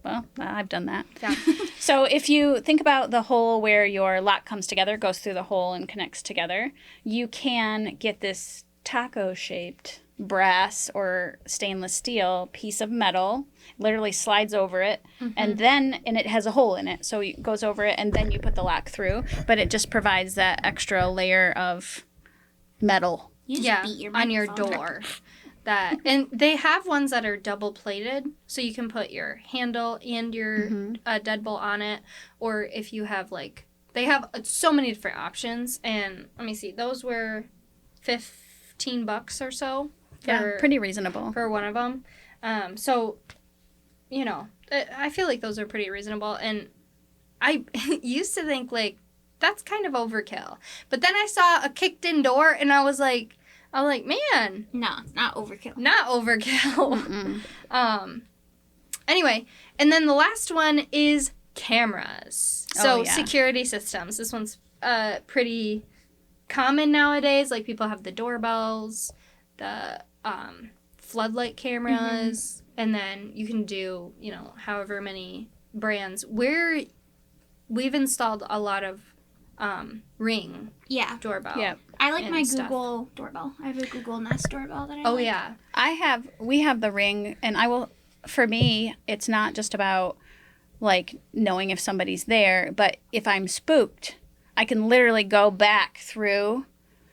Well, I've done that. Yeah. So if you think about the hole where your lock comes together, goes through the hole and connects together, you can get this taco-shaped brass or stainless steel piece of metal, literally slides over it, and it has a hole in it, so it goes over it, and then you put the lock through, but it just provides that extra layer of metal. You just beat your on your microphone. door. And they have ones that are double plated, so you can put your handle and your deadbolt on it, or if you have they have so many different options. And let me see, those were $15 or so. Pretty reasonable for one of them. So, I feel like those are pretty reasonable. And I used to think that's kind of overkill, but then I saw a kicked-in door, and I was like, man. No, it's not overkill. Not overkill. Anyway, and then the last one is cameras. So security systems. This one's pretty common nowadays. Like people have the doorbells, the floodlight cameras, and then you can do, however many brands. We've installed a lot of Ring doorbell. Yeah. I like my Google doorbell. I have a Google Nest doorbell that I like. Oh, yeah. We have the Ring, and for me, it's not just about, knowing if somebody's there, but if I'm spooked, I can literally go back through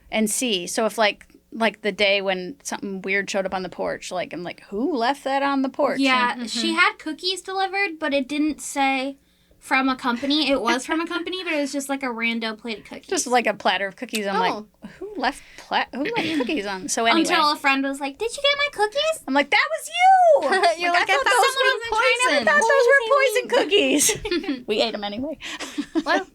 and see. So if, the day when something weird showed up on the porch, I'm like, who left that on the porch? Yeah, she had cookies delivered, but it didn't say from a company. It was from a company, but it was just a rando plate of cookies. Just a platter of cookies. I'm like, who left cookies on? So anyway. Until a friend was like, did you get my cookies? I'm like, that was you! You're I thought those were poison cookies. We ate them anyway. Well,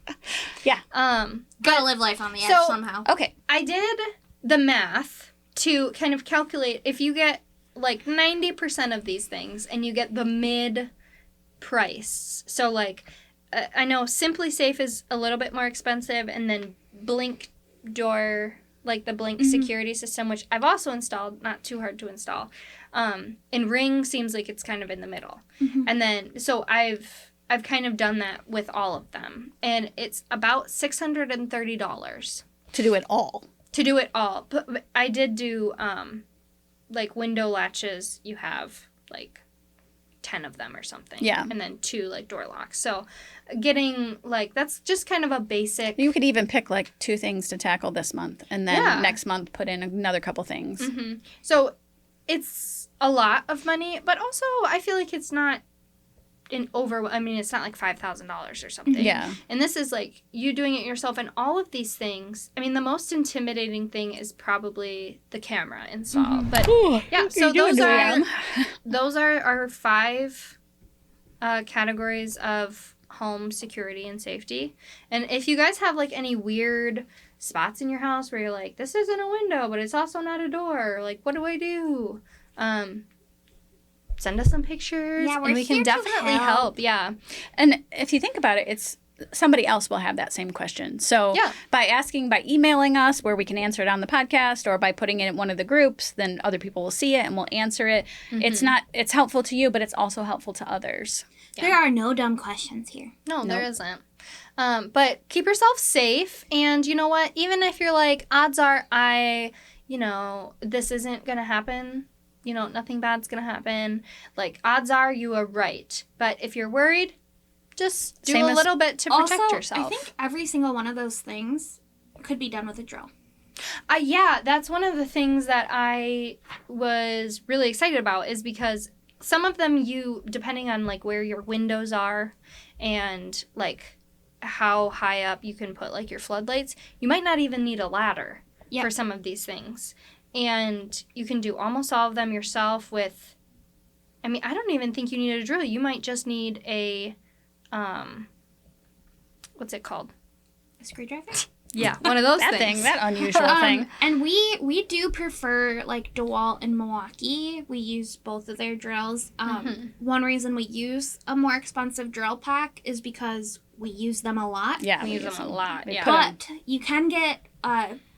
yeah. Gotta live life on the edge somehow. Okay, I did the math to kind of calculate if you get 90% of these things and you get the mid price. So I know Simply Safe is a little bit more expensive, and then Blink door, the Blink security system, which I've also installed, not too hard to install. And Ring seems like it's kind of in the middle. And then so I've kind of done that with all of them, and it's about $630 to do it all. But I did do window latches. You have 10 of them or something. Yeah. And then 2 like door locks. So getting like, that's just kind of a basic. You could even pick like 2 things to tackle this month, and then next month put in another couple things. Mm-hmm. So it's a lot of money, but also I feel like it's not it's not like $5,000 or something. Yeah. And this is like you doing it yourself, and all of these things. I mean, the most intimidating thing is probably the camera install. But yeah, so those are our 5 categories of home security and safety. And if you guys have like any weird spots in your house where you're like, this isn't a window, but it's also not a door, like, what do I do? Send us some pictures, and we can definitely help. Yeah. And if you think about it, it's somebody else will have that same question. So by emailing us where we can answer it on the podcast, or by putting it in one of the groups, then other people will see it and will answer it. Mm-hmm. It's helpful to you, but it's also helpful to others. Yeah. There are no dumb questions here. No, there isn't. But keep yourself safe. And you know what? Even if you're like, odds are this isn't going to happen. Nothing bad's going to happen. Like, odds are you are right. But if you're worried, just do a little bit to protect yourself. I think every single one of those things could be done with a drill. Yeah, that's one of the things that I was really excited about, is because some of them depending on, like, where your windows are and, like, how high up you can put, like, your floodlights, you might not even need a ladder for some of these things. And you can do almost all of them yourself with, I don't even think you need a drill. You might just need a, what's it called? A screwdriver? Yeah, one of those things. That unusual thing. And we do prefer, like, DeWalt and Milwaukee. We use both of their drills. One reason we use a more expensive drill pack is because we use them a lot. Yeah, we use them a lot. Yeah. But you can get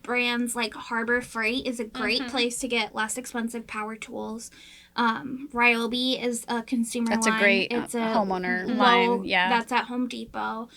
brands like Harbor Freight is a great place to get less expensive power tools. Ryobi is a consumer line. That's a great homeowner line. Yeah. That's at Home Depot.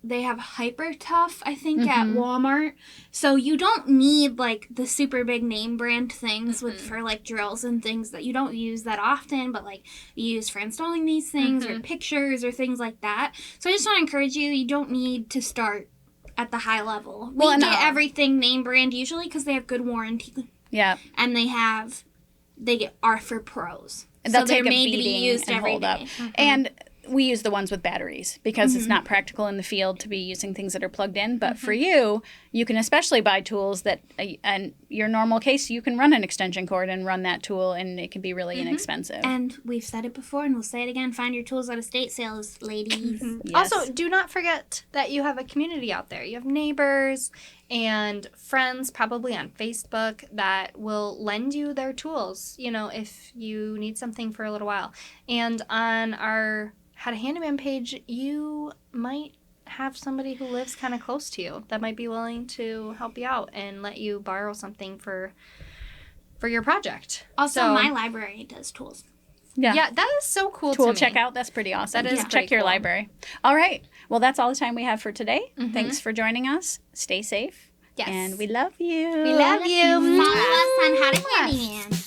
They have Hyper Tough, I think, at Walmart. So you don't need, like, the super big name brand things for, like, drills and things that you don't use that often, but, like, you use for installing these things or pictures or things like that. So I just want to encourage you don't need to start at the high level. We get everything name brand usually because they have good warranty. Yeah. And they are for pros. And they'll so they're take a made to be beating used and every hold day. up. And we use the ones with batteries because it's not practical in the field to be using things that are plugged in. But for you can especially buy tools that, in your normal case, you can run an extension cord and run that tool, and it can be really inexpensive. And we've said it before, and we'll say it again. Find your tools at estate sales, ladies. Yes. Also, do not forget that you have a community out there. You have neighbors and friends, probably on Facebook, that will lend you their tools, if you need something for a little while. And on our How to Handyman page, you might have somebody who lives kind of close to you that might be willing to help you out and let you borrow something for your project. Also, my library does tools. Yeah, that is so cool Tool to me. checkout, that's pretty awesome. That is check your cool. library. All right. Well, that's all the time we have for today. Thanks for joining us. Stay safe. Yes. And we love you. We love you. Follow us on How to Handyman.